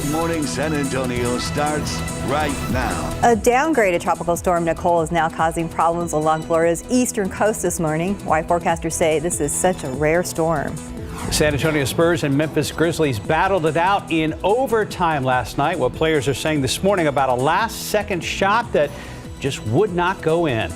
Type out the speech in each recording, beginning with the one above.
Good Morning San Antonio starts right now. A downgraded tropical storm Nicole is now causing problems along Florida's eastern coast this morning. Why forecasters say this is such a rare storm. San Antonio Spurs and Memphis Grizzlies battled it out in overtime last night. What players are saying this morning about a last-second shot that just would not go in.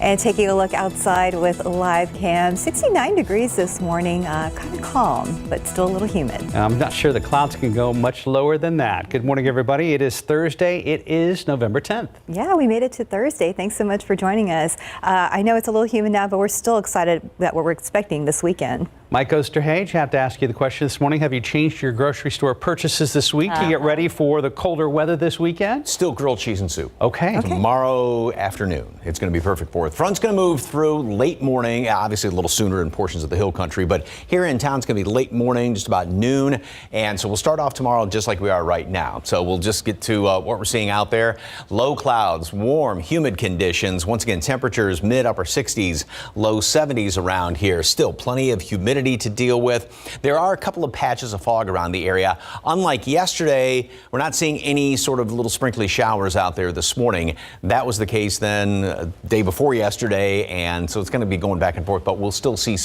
And taking a look outside with live cam, 69 degrees this morning, kind of calm, but still a little humid. I'm not sure the clouds can go much lower than that. Good morning, everybody. It is Thursday. It is November 10th. Yeah, we made it to Thursday. Thanks so much for joining us. I know it's a little humid now, but we're still excited about what we're expecting this weekend. Mike Osterhage, I have to ask you the question this morning. Have you changed your grocery store purchases this week to get ready for the colder weather this weekend? Still grilled cheese and soup. Okay. Tomorrow afternoon, it's going to be perfect for it. Front's going to move through late morning, obviously a little sooner in portions of the hill country, but here in town it's going to be late morning, just about noon. And so we'll start off tomorrow just like we are right now. So we'll just get to what we're seeing out there. Low clouds, warm, humid conditions. Once again, temperatures mid-upper 60s, low 70s around here. Still plenty of humidity to deal with. There are a couple of patches of fog around the area. Unlike yesterday, we're not seeing any sort of little sprinkly showers out there this morning. That was the case then day before yesterday, and so it's going to be going back and forth, but we'll still see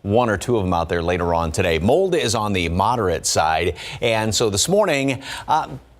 one or two of them out there later on today. Mold is on the moderate side, and so this morning,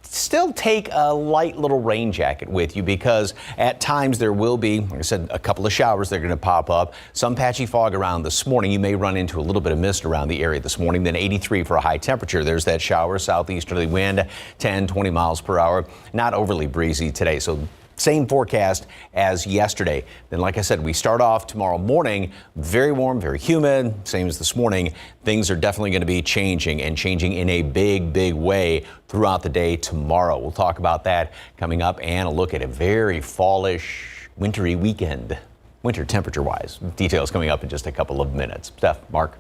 still take a light little rain jacket with you because at times there will be, like I said, a couple of showers that are going to pop up. Some patchy fog around this morning. You may run into a little bit of mist around the area this morning. Then 83 for a high temperature. There's that shower, southeasterly wind, 10, 20 miles per hour. Not overly breezy today. So same forecast as yesterday. Then, like I said, we start off tomorrow morning, very warm, very humid, same as this morning. Things are definitely going to be changing and changing in a big, big way throughout the day tomorrow. We'll talk about that coming up and a look at a very fallish, wintry weekend, winter temperature-wise. Details coming up in just a couple of minutes. Steph, Mark.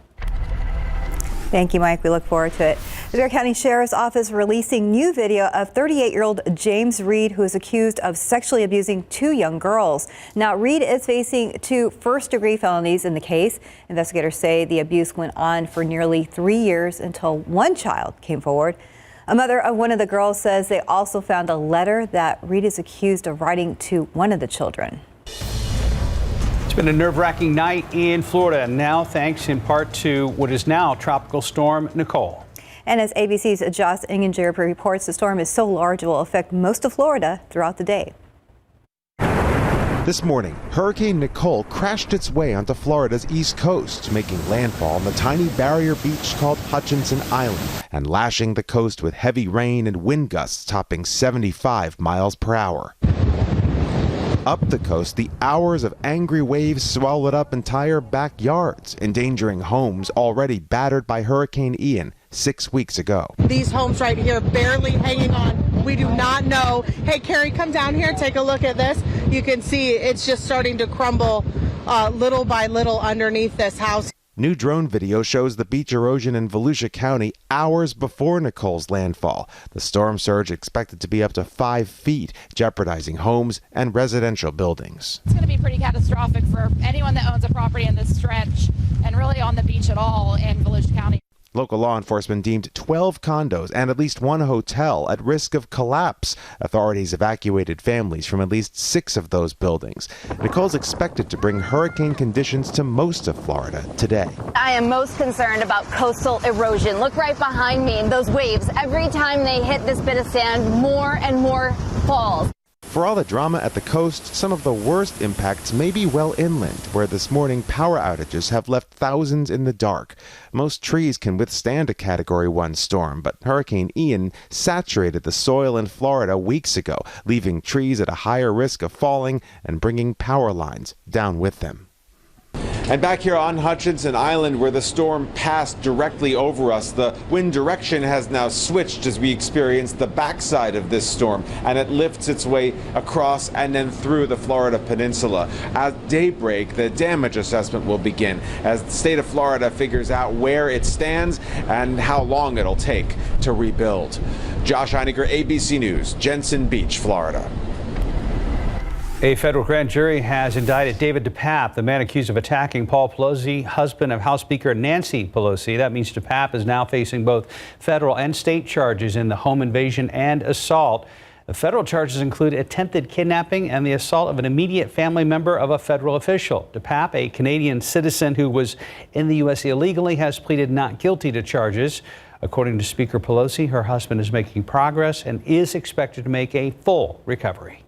Thank you, Mike. We look forward to it. The Bexar County Sheriff's Office releasing new video of 38-year-old James Reed, who is accused of sexually abusing two young girls. Now, Reed is facing 2 first-degree felonies in the case. Investigators say the abuse went on for nearly 3 years until one child came forward. A mother of one of the girls says they also found a letter that Reed is accused of writing to one of the children. It's been a nerve-wracking night in Florida, now thanks in part to what is now Tropical Storm Nicole. And as ABC's Josh Inginger reports, the storm is so large it will affect most of Florida throughout the day. This morning, Hurricane Nicole crashed its way onto Florida's east coast, making landfall on the tiny barrier beach called Hutchinson Island and lashing the coast with heavy rain and wind gusts topping 75 miles per hour. Up the coast, the hours of angry waves swallowed up entire backyards, endangering homes already battered by Hurricane Ian 6 weeks ago. These homes right here barely hanging on. We do not know. Hey, Carrie, come down here, take a look at this. You can see it's just starting to crumble little by little underneath this house. New drone video shows the beach erosion in Volusia County hours before Nicole's landfall. The storm surge expected to be up to 5 feet, jeopardizing homes and residential buildings. It's going to be pretty catastrophic for anyone that owns a property in this stretch and really on the beach at all in Volusia County. Local law enforcement deemed 12 condos and at least 1 hotel at risk of collapse. Authorities evacuated families from at least 6 of those buildings. Nicole's expected to bring hurricane conditions to most of Florida today. I am most concerned about coastal erosion. Look right behind me, those waves. Every time they hit this bit of sand, more and more falls. For all the drama at the coast, some of the worst impacts may be well inland, where this morning power outages have left thousands in the dark. Most trees can withstand a Category 1 storm, but Hurricane Ian saturated the soil in Florida weeks ago, leaving trees at a higher risk of falling and bringing power lines down with them. And back here on Hutchinson Island, where the storm passed directly over us, the wind direction has now switched as we experience the backside of this storm, and it lifts its way across and then through the Florida peninsula. At daybreak, the damage assessment will begin as the state of Florida figures out where it stands and how long it'll take to rebuild. Josh Einiger, ABC News, Jensen Beach, Florida. A federal grand jury has indicted David DePape, the man accused of attacking Paul Pelosi, husband of House Speaker Nancy Pelosi. That means DePape is now facing both federal and state charges in the home invasion and assault. The federal charges include attempted kidnapping and the assault of an immediate family member of a federal official. DePape, a Canadian citizen who was in the U.S. illegally, has pleaded not guilty to charges. According to Speaker Pelosi, her husband is making progress and is expected to make a full recovery.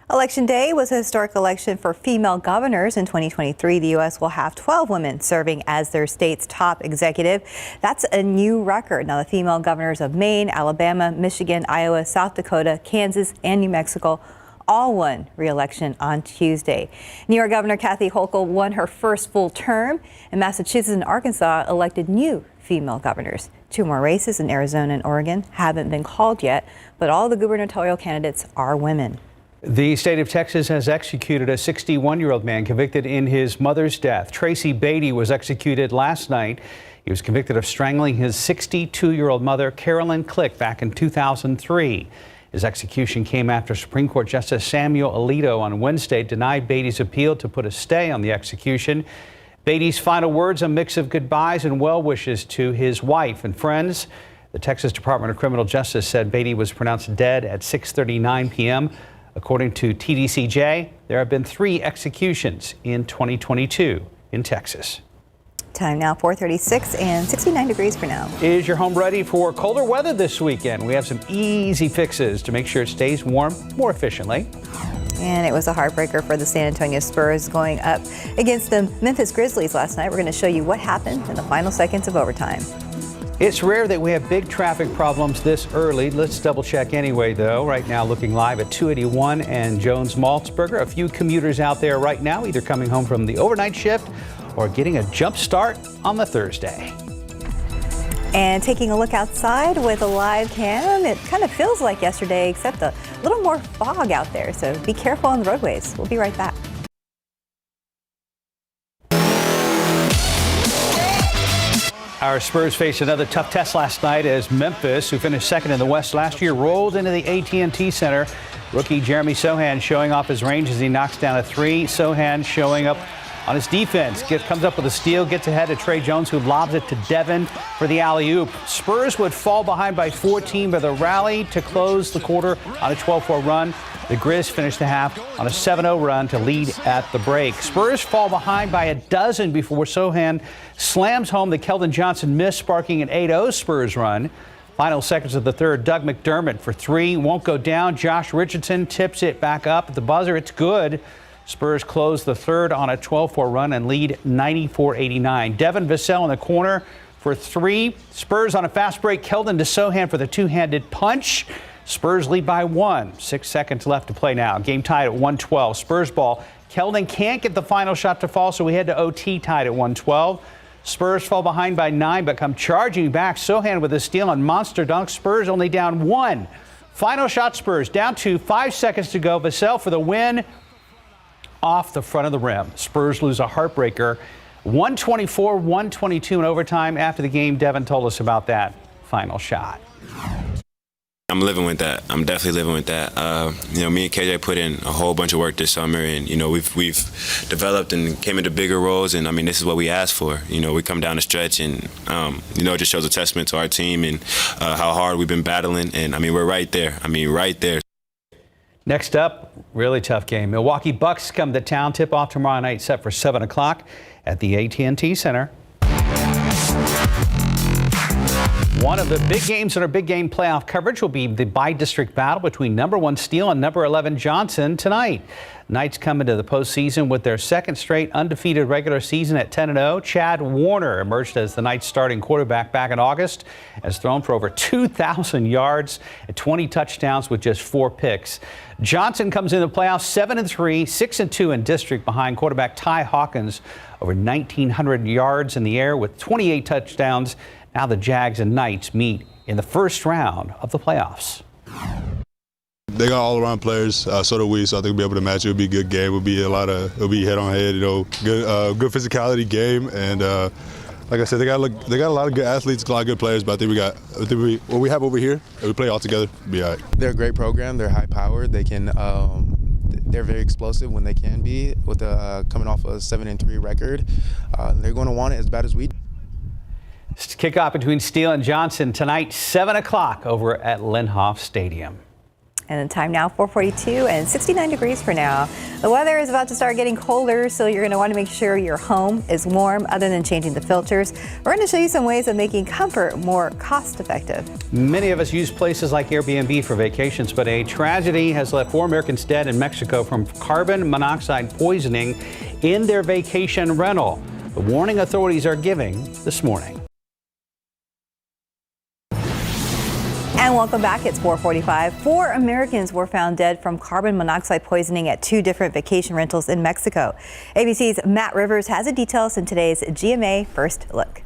Election Day was a historic election for female governors. In 2023, the U.S. will have 12 women serving as their state's top executive. That's a new record. Now, the female governors of Maine, Alabama, Michigan, Iowa, South Dakota, Kansas, and New Mexico all won re-election on Tuesday. New York Governor Kathy Hochul won her first full term, and Massachusetts and Arkansas elected new female governors. 2 more races in Arizona and Oregon haven't been called yet, but all the gubernatorial candidates are women. The state of Texas has executed a 61-year-old man convicted in his mother's death. Tracy Beatty was executed last night. He was convicted of strangling his 62-year-old mother, Carolyn Click, back in 2003. His execution came after Supreme Court Justice Samuel Alito on Wednesday denied Beatty's appeal to put a stay on the execution. Beatty's final words, a mix of goodbyes and well wishes to his wife and friends. The Texas Department of Criminal Justice said Beatty was pronounced dead at 6:39 p.m. According to TDCJ, there have been 3 executions in 2022 in Texas. Time now 4:36 and 69 degrees for now. Is your home ready for colder weather this weekend? We have some easy fixes to make sure it stays warm more efficiently. And it was a heartbreaker for the San Antonio Spurs going up against the Memphis Grizzlies last night. We're going to show you what happened in the final seconds of overtime. It's rare that we have big traffic problems this early. Let's double check anyway, though. Right now, looking live at 281 and Jones Maltzberger. A few commuters out there right now, either coming home from the overnight shift or getting a jump start on the Thursday. And taking a look outside with a live cam, it kind of feels like yesterday, except a little more fog out there. So be careful on the roadways. We'll be right back. Our Spurs faced another tough test last night as Memphis, who finished second in the West last year, rolled into the AT&T Center. Rookie Jeremy Sohan showing off his range as he knocks down a 3. Sohan showing up on his defense. Comes up with a steal, gets ahead to Trey Jones, who lobs it to Devin for the alley-oop. Spurs would fall behind by 14, but the rally to close the quarter on a 12-4 run. The Grizz finished the half on a 7-0 run to lead at the break. Spurs fall behind by a dozen before Sohan slams home the Keldon Johnson miss, sparking an 8-0 Spurs run. Final seconds of the third, Doug McDermott for 3. Won't go down. Josh Richardson tips it back up at the buzzer. It's good. Spurs close the third on a 12-4 run and lead 94-89. Devin Vassell in the corner for 3. Spurs on a fast break. Keldon to Sohan for the two-handed punch. Spurs lead by 1. 6 seconds left to play now. Game tied at 112. Spurs ball. Keldon can't get the final shot to fall, so we head to OT tied at 112. Spurs fall behind by 9, but come charging back. Sohan with a steal on monster dunk. Spurs only down 1. Final shot Spurs down to 5 seconds to go. Vassell for the win off the front of the rim. Spurs lose a heartbreaker. 124-122 in overtime. After the game, Devin told us about that final shot. I'm living with that. I'm definitely living with that. Me and KJ put in a whole bunch of work this summer, and we've developed and came into bigger roles. And this is what we asked for. We come down the stretch, and it just shows a testament to our team and how hard we've been battling. And we're right there. Right there. Next up, really tough game. Milwaukee Bucks come to town. Tip off tomorrow night, set for 7 o'clock at the AT&T Center. One of the big games in our big game playoff coverage will be the by-district battle between number 1 Steele and number 11 Johnson tonight. Knights come into the postseason with their second straight undefeated regular season at 10-0. Chad Warner emerged as the Knights starting quarterback back in August, has thrown for over 2,000 yards and 20 touchdowns with just 4 picks. Johnson comes into the playoffs 7-3, 6-2 in district behind quarterback Ty Hawkins, over 1,900 yards in the air with 28 touchdowns. Now the Jags and Knights meet in the first round of the playoffs. They got all-around players, so do we. So I think we'll be able to match. It'll be a good game. It'll be head-on-head. Good physicality game. And like I said, they got a lot of good athletes, a lot of good players. But I think what we have over here, if we play all together, it'll be all right. They're a great program. They're high-powered. They can They're very explosive when they can be, with coming off a 7-3 record. They're going to want it as bad as we do. Kickoff between Steele and Johnson tonight, 7 o'clock over at Linhoff Stadium. And the time now, 4:42 and 69 degrees for now. The weather is about to start getting colder, so you're going to want to make sure your home is warm other than changing the filters. We're going to show you some ways of making comfort more cost effective. Many of us use places like Airbnb for vacations, but a tragedy has left 4 Americans dead in Mexico from carbon monoxide poisoning in their vacation rental. The warning authorities are giving this morning. And welcome back. It's 4:45. 4 Americans were found dead from carbon monoxide poisoning at 2 different vacation rentals in Mexico. ABC's Matt Rivers has the details in today's GMA First Look.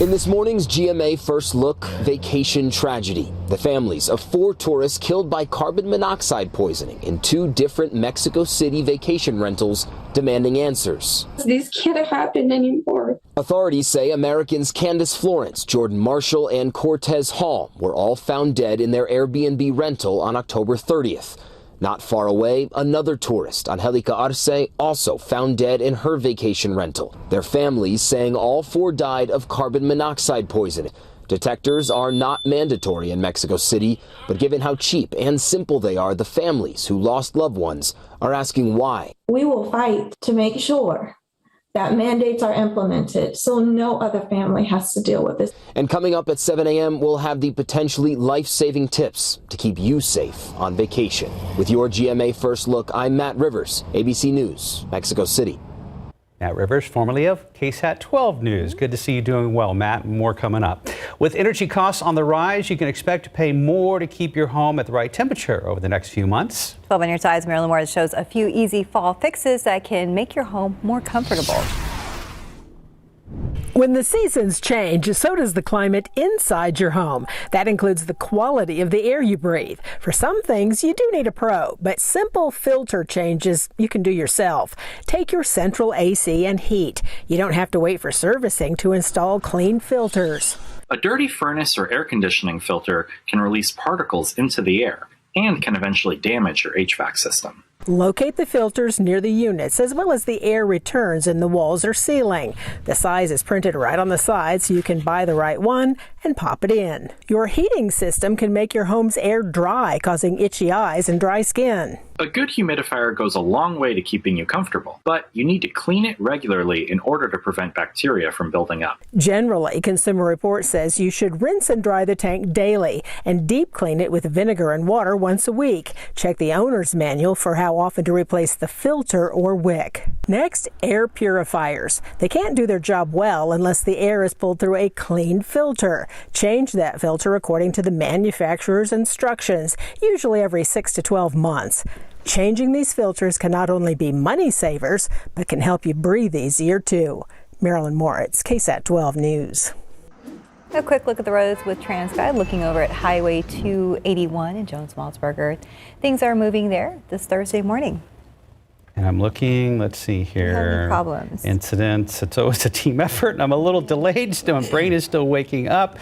In this morning's GMA First Look, vacation tragedy. The families of 4 tourists killed by carbon monoxide poisoning in 2 different Mexico City vacation rentals demanding answers. This can't happen anymore. Authorities say Americans Candace Florence, Jordan Marshall, and Cortez Hall were all found dead in their Airbnb rental on October 30th. Not far away, another tourist, Angelica Arce, also found dead in her vacation rental. Their families saying all 4 died of carbon monoxide poisoning. Detectors are not mandatory in Mexico City, but given how cheap and simple they are, the families who lost loved ones are asking why. We will fight to make sure that mandates are implemented so no other family has to deal with this. And coming up at 7 a.m., we'll have the potentially life-saving tips to keep you safe on vacation. With your GMA First Look, I'm Matt Rivers, ABC News, Mexico City. Matt Rivers, formerly of KSAT 12 News. Good to see you doing well, Matt. More coming up. With energy costs on the rise, you can expect to pay more to keep your home at the right temperature over the next few months. 12 on your sides, Marilyn Moore shows a few easy fall fixes that can make your home more comfortable. When the seasons change, so does the climate inside your home. That includes the quality of the air you breathe. For some things, you do need a pro, but simple filter changes you can do yourself. Take your central AC and heat. You don't have to wait for servicing to install clean filters. A dirty furnace or air conditioning filter can release particles into the air and can eventually damage your HVAC system. Locate the filters near the units, as well as the air returns in the walls or ceiling. The size is printed right on the side, so you can buy the right one and pop it in. Your heating system can make your home's air dry, causing itchy eyes and dry skin. A good humidifier goes a long way to keeping you comfortable, but you need to clean it regularly in order to prevent bacteria from building up. Generally, Consumer Reports says you should rinse and dry the tank daily and deep clean it with vinegar and water once a week. Check the owner's manual for how often to replace the filter or wick. Next, air purifiers. They can't do their job well unless the air is pulled through a clean filter. Change that filter according to the manufacturer's instructions, usually every 6 to 12 months. Changing these filters can not only be money savers, but can help you breathe easier too. Marilyn Moritz, KSAT 12 News. A quick look at the roads with TransGuide, looking over at Highway 281 in Jones-Maltsberger. Things are moving there this Thursday morning. And I'm looking, let's see here. Any problems? Incidents. It's always a team effort, and I'm a little delayed. Still, my brain is still waking up.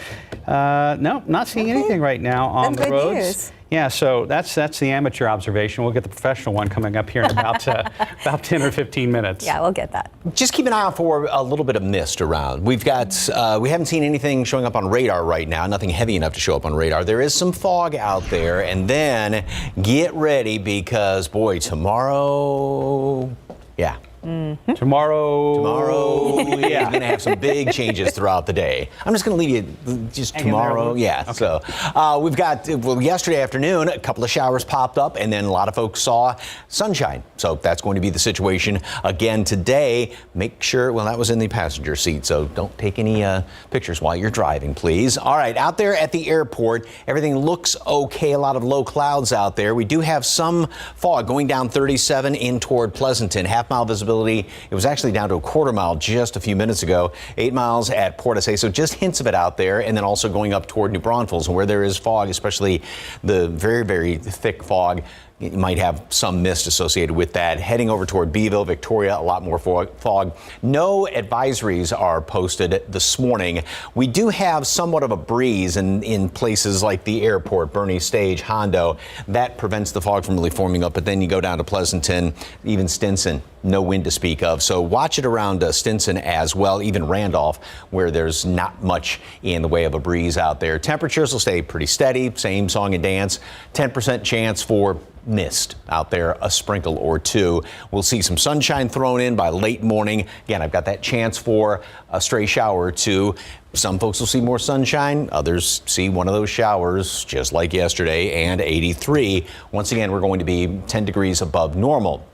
No, not seeing anything right now on the roads. News. Yeah, so that's the amateur observation. We'll get the professional one coming up here in about 10 or 15 minutes. Yeah, we'll get that. Just keep an eye out for a little bit of mist around. We haven't seen anything showing up on radar right now, nothing heavy enough to show up on radar. There is some fog out there, and then get ready because, boy, tomorrow, yeah. Mm-hmm. Tomorrow, yeah, we're going to have some big changes throughout the day. I'm just going to leave you just tomorrow. Yeah, okay. So we've got, yesterday afternoon, a couple of showers popped up, and then a lot of folks saw sunshine. So that's going to be the situation again today. Make sure, well, that was in the passenger seat, so don't take any pictures while you're driving, please. All right, out there at the airport, everything looks okay. A lot of low clouds out there. We do have some fog going down 37 in toward Pleasanton. Half-mile visibility. It was actually down to a quarter mile just a few minutes ago. 8 miles at Port SA, so just hints of it out there, and then also going up toward New Braunfels, where there is fog, especially the very, very thick fog You might have some mist associated with that. Heading over toward Beeville, Victoria, a lot more fog. No advisories are posted this morning. We do have somewhat of a breeze in places like the airport, Bernie Stage, Hondo. That prevents the fog from really forming up. But then you go down to Pleasanton, even Stinson, no wind to speak of. So watch it around Stinson as well, even Randolph, where there's not much in the way of a breeze out there. Temperatures will stay pretty steady. Same song and dance. 10% chance for mist out there, a sprinkle or two. We'll see some sunshine thrown in by late morning. Again, I've got that chance for a stray shower or two. Some folks will see more sunshine. Others see one of those showers just like yesterday, and 83. Once again, we're going to be 10 degrees above normal.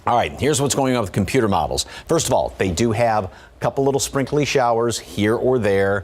All right, here's what's going on with computer models. First of all, they do have a couple little sprinkly showers here or there.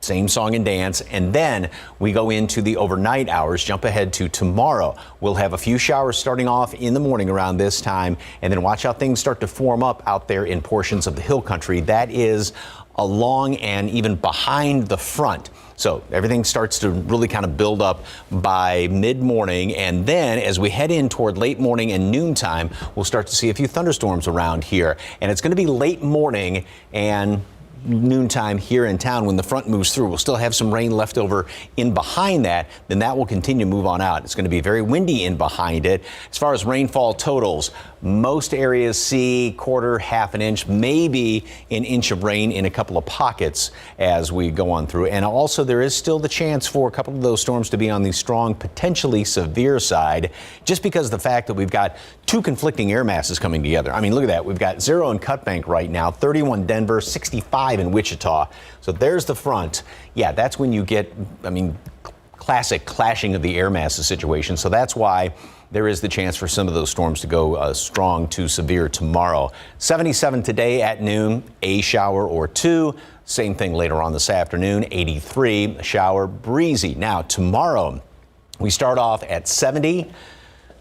Same song and dance. And then we go into the overnight hours, jump ahead to tomorrow. We'll have a few showers starting off in the morning around this time, and then watch how things start to form up out there in portions of the hill country. That is along and even behind the front. So everything starts to really kind of build up by mid-morning, and then as we head in toward late morning and noontime, we'll start to see a few thunderstorms around here. And it's going to be late morning and noontime here in town when the front moves through. We'll still have some rain left over in behind that. Then that will continue to move on out. It's going to be very windy in behind it. As far as rainfall totals, most areas see quarter, half an inch, maybe an inch of rain in a couple of pockets as we go on through. And also there is still the chance for a couple of those storms to be on the strong, potentially severe side, just because of the fact that we've got two conflicting air masses coming together. I mean, look at that. We've got 0 in Cut Bank right now, 31 Denver, 65 in Wichita. So there's the front. Yeah, that's when you get, I mean, classic clashing of the air masses situation. So that's why there is the chance for some of those storms to go strong to severe tomorrow. 77 today at noon, a shower or two. Same thing later on this afternoon, 83, a shower, breezy. Now tomorrow we start off at 70.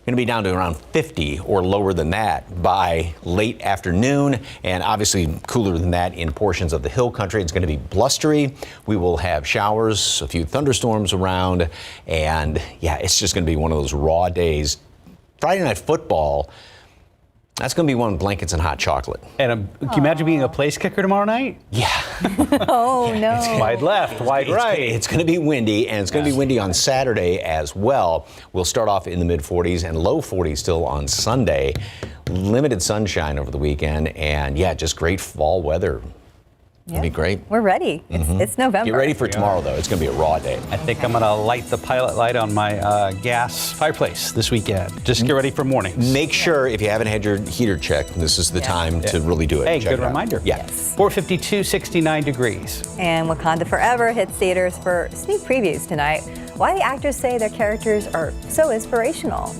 Going to be down to around 50 or lower than that by late afternoon, and obviously cooler than that in portions of the hill country. It's going to be blustery. We will have showers, a few thunderstorms around, and yeah, it's just going to be one of those raw days. Friday night football, that's going to be one with blankets and hot chocolate. And can you imagine being a place kicker tomorrow night? Yeah. Oh, no. Wide left, wide right. It's going to be windy, and it's going to be windy on Saturday as well. We'll start off in the mid-40s and low 40s still on Sunday. Limited sunshine over the weekend, and yeah, just great fall weather. It'll be great. We're ready. It's November. Get ready for tomorrow, though. It's going to be a raw day. I think I'm going to light the pilot light on my gas fireplace this weekend. Just get ready for mornings. Make sure, if you haven't had your heater checked, this is the time to really do it. Hey, Check good it out. reminder. Yeah. Yes. 452, 69 degrees. And Wakanda Forever hits theaters for sneak previews tonight. Why the actors say their characters are so inspirational.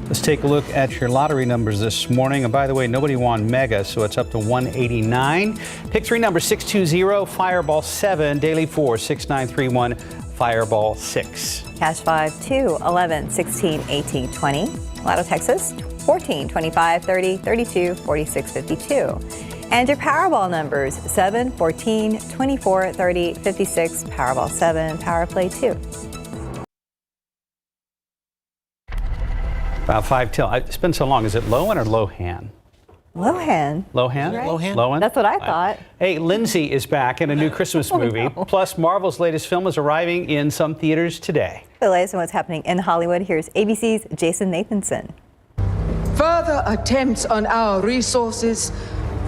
Let's take a look at your lottery numbers this morning. And by the way, nobody won Mega, so it's up to 189. Pick 3 numbers 620, Fireball 7, Daily 4, 6931, Fireball 6. Cash 5, 2, 11, 16, 18, 20. Lotto Texas 14, 25, 30, 32, 46, 52. And your Powerball numbers 7, 14, 24, 30, 56, Powerball 7, Power Play 2. About 5 till. It's been so long. Is it Lohan or Lohan? Lohan. Lohan? Right. Lohan? That's what I thought. Hey, Lindsay is back in a new Christmas movie. No. Plus, Marvel's latest film is arriving in some theaters today. For the latest on what's happening in Hollywood, here's ABC's Jason Nathanson. Further attempts on our resources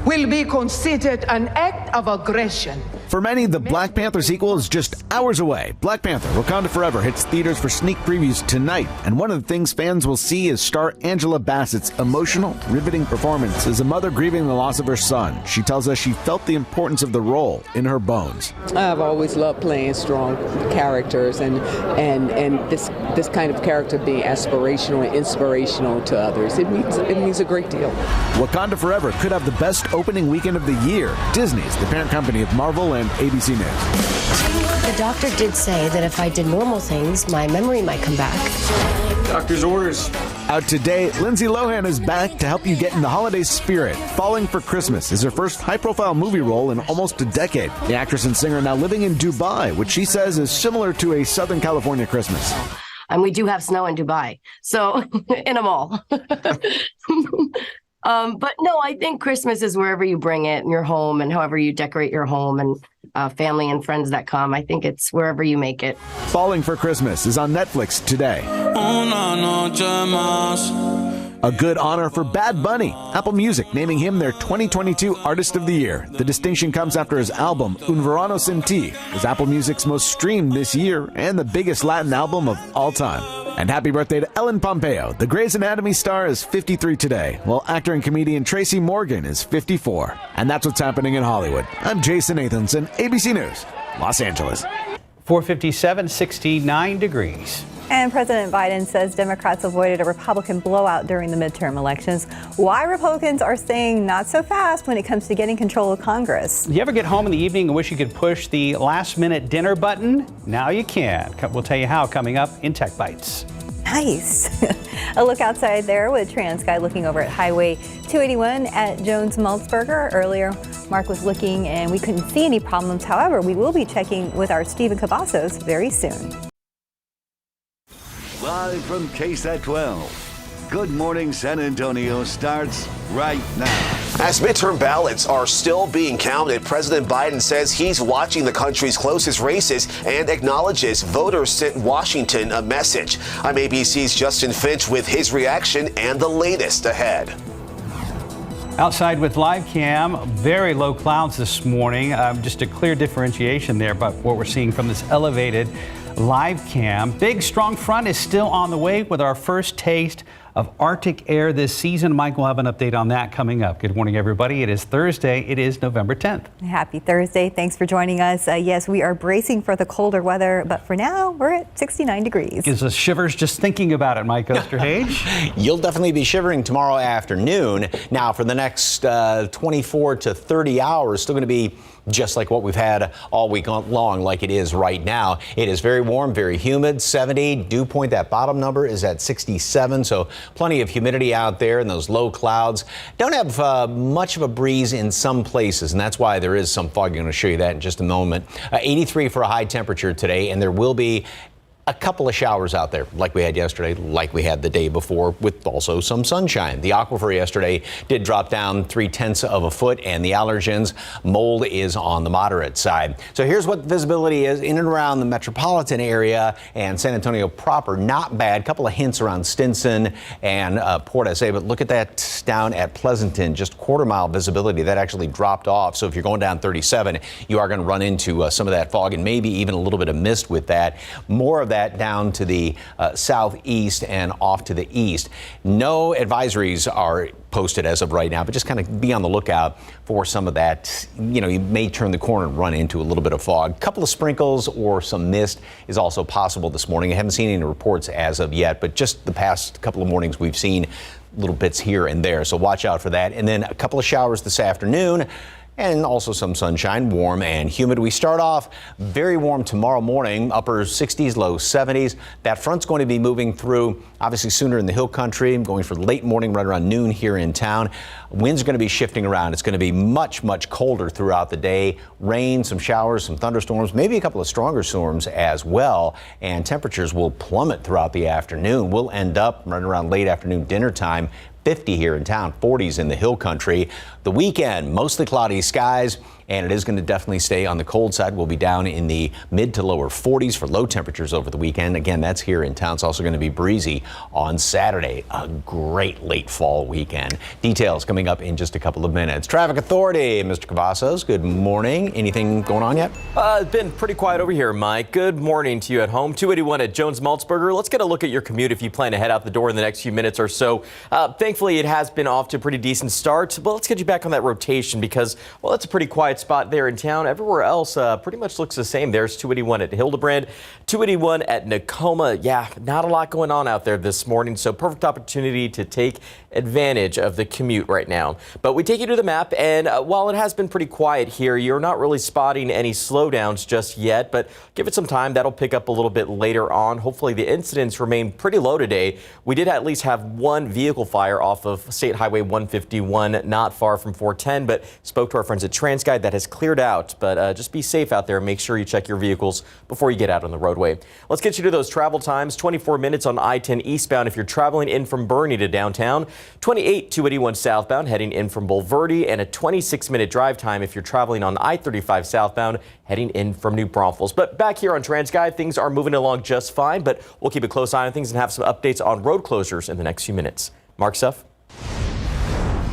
will be considered an act of aggression. For many, the Black Panther sequel is just hours away. Black Panther, Wakanda Forever hits theaters for sneak previews tonight. And one of the things fans will see is star Angela Bassett's emotional, riveting performance as a mother grieving the loss of her son. She tells us she felt the importance of the role in her bones. I've always loved playing strong characters and this kind of character being aspirational and inspirational to others. It means a great deal. Wakanda Forever could have the best opening weekend of the year. Disney's the parent company of Marvel and ABC News. The doctor did say that if I did normal things, my memory might come back. Doctor's orders. Out today, Lindsay Lohan is back to help you get in the holiday spirit. Falling for Christmas is her first high-profile movie role in almost a decade. The actress and singer now living in Dubai, which she says is similar to a Southern California Christmas. And we do have snow in Dubai, so in a mall. But no, I think Christmas is wherever you bring it in your home and however you decorate your home and family and friends that come. I think it's wherever you make it. Falling for Christmas is on Netflix today. A good honor for Bad Bunny. Apple Music naming him their 2022 Artist of the Year. The distinction comes after his album, Un Verano Sin Ti, was Apple Music's most streamed this year and the biggest Latin album of all time. And happy birthday to Ellen Pompeo. The Grey's Anatomy star is 53 today, while actor and comedian Tracy Morgan is 54. And that's what's happening in Hollywood. I'm Jason Nathanson, ABC News, Los Angeles. 457, 69 degrees. And President Biden says Democrats avoided a Republican blowout during the midterm elections. Why Republicans are saying not so fast when it comes to getting control of Congress. You ever get home in the evening and wish you could push the last-minute dinner button? Now you can. We'll tell you how coming up in Tech Bites. Nice. A look outside there with TransSky looking over at Highway 281 at Jones-Maltzberger. Earlier, Mark was looking and we couldn't see any problems. However, we will be checking with our Stephen Cavazos very soon. Live from KSAT 12. Good Morning San Antonio starts right now. As midterm ballots are still being counted, President Biden says he's watching the country's closest races and acknowledges voters sent Washington a message. I'm ABC's Justin Finch with his reaction and the latest ahead. Outside with live cam, very low clouds this morning. Just a clear differentiation there, but what we're seeing from this elevated live cam. Big strong front is still on the way with our first taste of Arctic air this season. Mike will have an update on that coming up. Good morning, everybody. It is Thursday. It is November 10th. Happy Thursday. Thanks for joining us. Yes, we are bracing for the colder weather, but for now, we're at 69 degrees. Gives us shivers just thinking about it, Mike Osterhage. You'll definitely be shivering tomorrow afternoon. Now, for the next 24 to 30 hours, still going to be just like what we've had all week long, like it is right now. It is very warm, very humid, 70. Dew point, that bottom number is at 67, so plenty of humidity out there and those low clouds. Don't have much of a breeze in some places, and that's why there is some fog. I'm going to show you that in just a moment. 83 for a high temperature today, and there will be a couple of showers out there like we had yesterday, like we had the day before, with also some sunshine. The aquifer yesterday did drop down 0.3 of a foot, and the allergens, mold is on the moderate side. So here's what visibility is in and around the metropolitan area and San Antonio proper. Not bad. Couple of hints around Stinson and Port SA, but look at that down at Pleasanton, just quarter-mile visibility. That actually dropped off. So if you're going down 37, you are going to run into some of that fog and maybe even a little bit of mist with that. More of that down to the southeast and off to the east. No advisories are posted as of right now, but just kind of be on the lookout for some of that. You know, you may turn the corner and run into a little bit of fog. A couple of sprinkles or some mist is also possible this morning. I haven't seen any reports as of yet, but just the past couple of mornings we've seen little bits here and there. So watch out for that. And then a couple of showers this afternoon. And also some sunshine, warm and humid. We start off very warm tomorrow morning, upper 60s, low 70s. That front's going to be moving through, obviously sooner in the hill country, going for late morning, right around noon here in town. Winds are going to be shifting around. It's going to be much, much colder throughout the day. Rain, some showers, some thunderstorms, maybe a couple of stronger storms as well. And temperatures will plummet throughout the afternoon. We'll end up right around late afternoon dinner time. 50 here in town, 40s in the hill country. The weekend, mostly cloudy skies, and it is going to definitely stay on the cold side. We'll be down in the mid to lower 40s for low temperatures over the weekend. Again, that's here in town. It's also going to be breezy on Saturday. A great late fall weekend. Details coming up in just a couple of minutes. Traffic Authority, Mr. Cavazos, good morning. Anything going on yet? It's been pretty quiet over here, Mike. Good morning to you at home. 281 at Jones-Maltzberger. Let's get a look at your commute if you plan to head out the door in the next few minutes or so. Thankfully, it has been off to a pretty decent start. But let's get you back on that rotation because, well, that's a pretty quiet spot there in town. Everywhere else pretty much looks the same. There's 281 at Hildebrand, 281 at Nicole. Yeah, not a lot going on out there this morning, so perfect opportunity to take advantage of the commute right now. But we take you to the map, and while it has been pretty quiet here, you're not really spotting any slowdowns just yet, but give it some time. That'll pick up a little bit later on. Hopefully the incidents remain pretty low today. We did at least have one vehicle fire off of State Highway 151, not far from 410, but spoke to our friends at TransGuide. that has cleared out, but just be safe out there. Make sure you check your vehicles before you get out on the roadway. Let's get you to those travel times. 24 minutes on I-10 eastbound if you're traveling in from Bernie to downtown. 28 281 southbound heading in from Bulverde, and a 26-minute drive time if you're traveling on I-35 southbound heading in from New Braunfels. But back here on TransGuide, things are moving along just fine, but we'll keep a close eye on things and have some updates on road closures in the next few minutes. Mark Suff.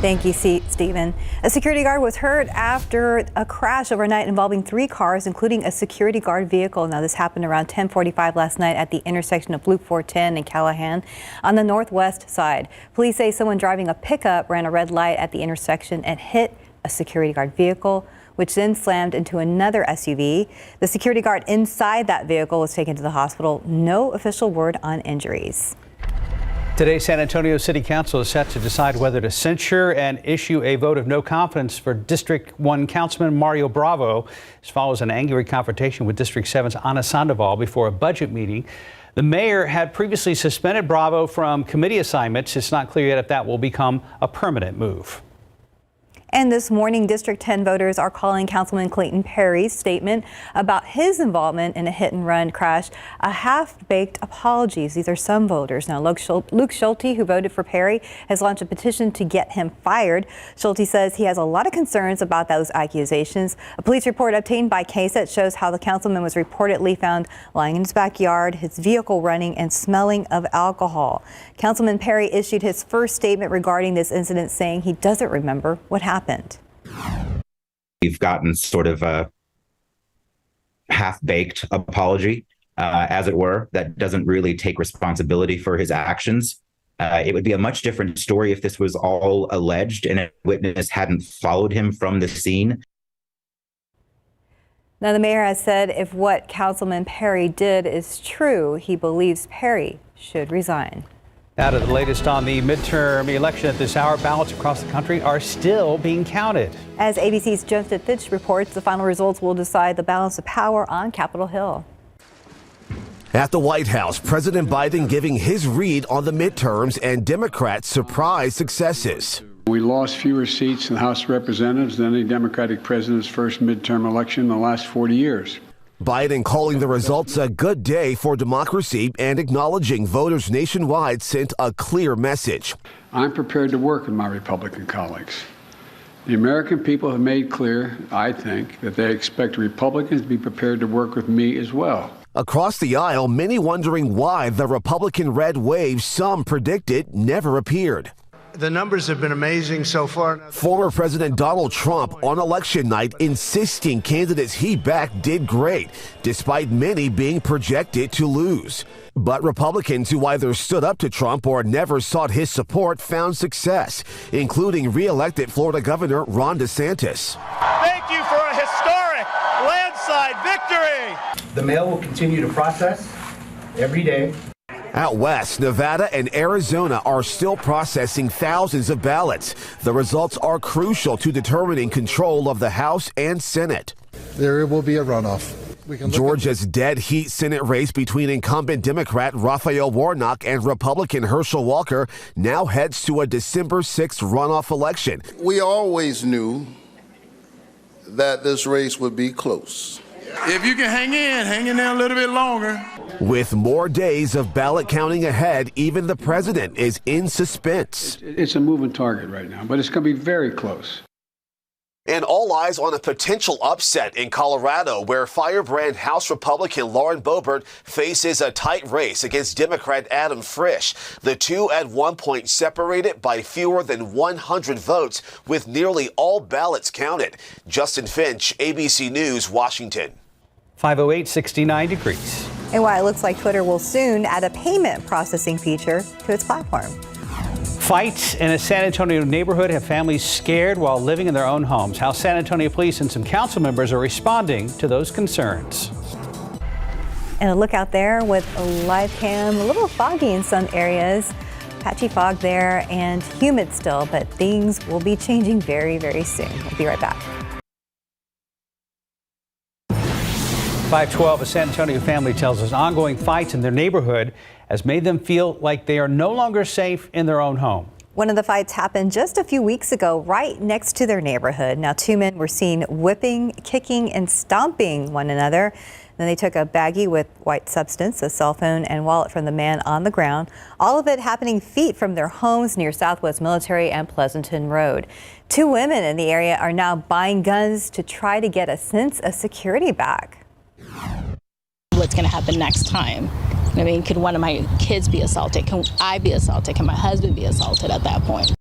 Thank you, Stephen. A security guard was hurt after a crash overnight involving 3 cars, including a security guard vehicle. Now, this happened around 10:45 last night at the intersection of Loop 410 and Callahan on the northwest side. Police say someone driving a pickup ran a red light at the intersection and hit a security guard vehicle, which then slammed into another SUV. The security guard inside that vehicle was taken to the hospital. No official word on injuries. Today, San Antonio City Council is set to decide whether to censure and issue a vote of no confidence for District 1 Councilman Mario Bravo. This follows an angry confrontation with District 7's Ana Sandoval before a budget meeting. The mayor had previously suspended Bravo from committee assignments. It's not clear yet if that will become a permanent move. And this morning, District 10 voters are calling Councilman Clayton Perry's statement about his involvement in a hit-and-run crash a half-baked apology. These are some voters. Now, Luke Schulte, who voted for Perry, has launched a petition to get him fired. Schulte says he has a lot of concerns about those accusations. A police report obtained by KSAT shows how the councilman was reportedly found lying in his backyard, his vehicle running and smelling of alcohol. Councilman Perry issued his first statement regarding this incident, saying he doesn't remember what happened. We've gotten sort of a half-baked apology, as it were, that doesn't really take responsibility for his actions. It would be a much different story if this was all alleged and a witness hadn't followed him from the scene. Now, the mayor has said if what Councilman Perry did is true, he believes Perry should resign. Now to the latest on the midterm election at this hour. Ballots across the country are still being counted. As ABC's Justin Fitch reports, the final results will decide the balance of power on Capitol Hill. At the White House, President Biden giving his read on the midterms and Democrats' surprise successes. We lost fewer seats in the House of Representatives than any Democratic president's first midterm election in the last 40 years. Biden calling the results a good day for democracy and acknowledging voters nationwide sent a clear message. I'm prepared to work with my Republican colleagues. The American people have made clear, I think, that they expect Republicans to be prepared to work with me as well. Across the aisle, many wondering why the Republican red wave some predicted never appeared. The numbers have been amazing so far. Former President Donald Trump on election night insisting candidates he backed did great, despite many being projected to lose. But Republicans who either stood up to Trump or never sought his support found success, including re-elected Florida Governor Ron DeSantis. Thank you for a historic landslide victory. The mail will continue to process every day. Out west, Nevada and Arizona are still processing thousands of ballots. The results are crucial to determining control of the House and Senate. There will be a runoff. Georgia's dead heat Senate race between incumbent Democrat Raphael Warnock and Republican Herschel Walker now heads to a December 6th runoff election. We always knew that this race would be close. If you can hang in there a little bit longer. With more days of ballot counting ahead, even the president is in suspense. It's a moving target right now, but it's going to be very close. And all eyes on a potential upset in Colorado, where firebrand House Republican Lauren Boebert faces a tight race against Democrat Adam Frisch. The two at one point separated by fewer than 100 votes, with nearly all ballots counted. Justin Finch, ABC News, Washington. 508, 69 degrees. And while it looks like Twitter will soon add a payment processing feature to its platform. Fights in a San Antonio neighborhood have families scared while living in their own homes. How San Antonio police and some council members are responding to those concerns. And a look out there with a live cam, a little foggy in some areas. Patchy fog there and humid still, but things will be changing very, very soon. We'll be right back. 512, a San Antonio family tells us ongoing fights in their neighborhood has made them feel like they are no longer safe in their own home. One of the fights happened just a few weeks ago right next to their neighborhood. Now, two men were seen whipping, kicking, and stomping one another. Then they took a baggie with white substance, a cell phone, and wallet from the man on the ground. All of it happening feet from their homes near Southwest Military and Pleasanton Road. Two women in the area are now buying guns to try to get a sense of security back. What's going to happen next time? I mean, could one of my kids be assaulted? Can I be assaulted? Can my husband be assaulted at that point?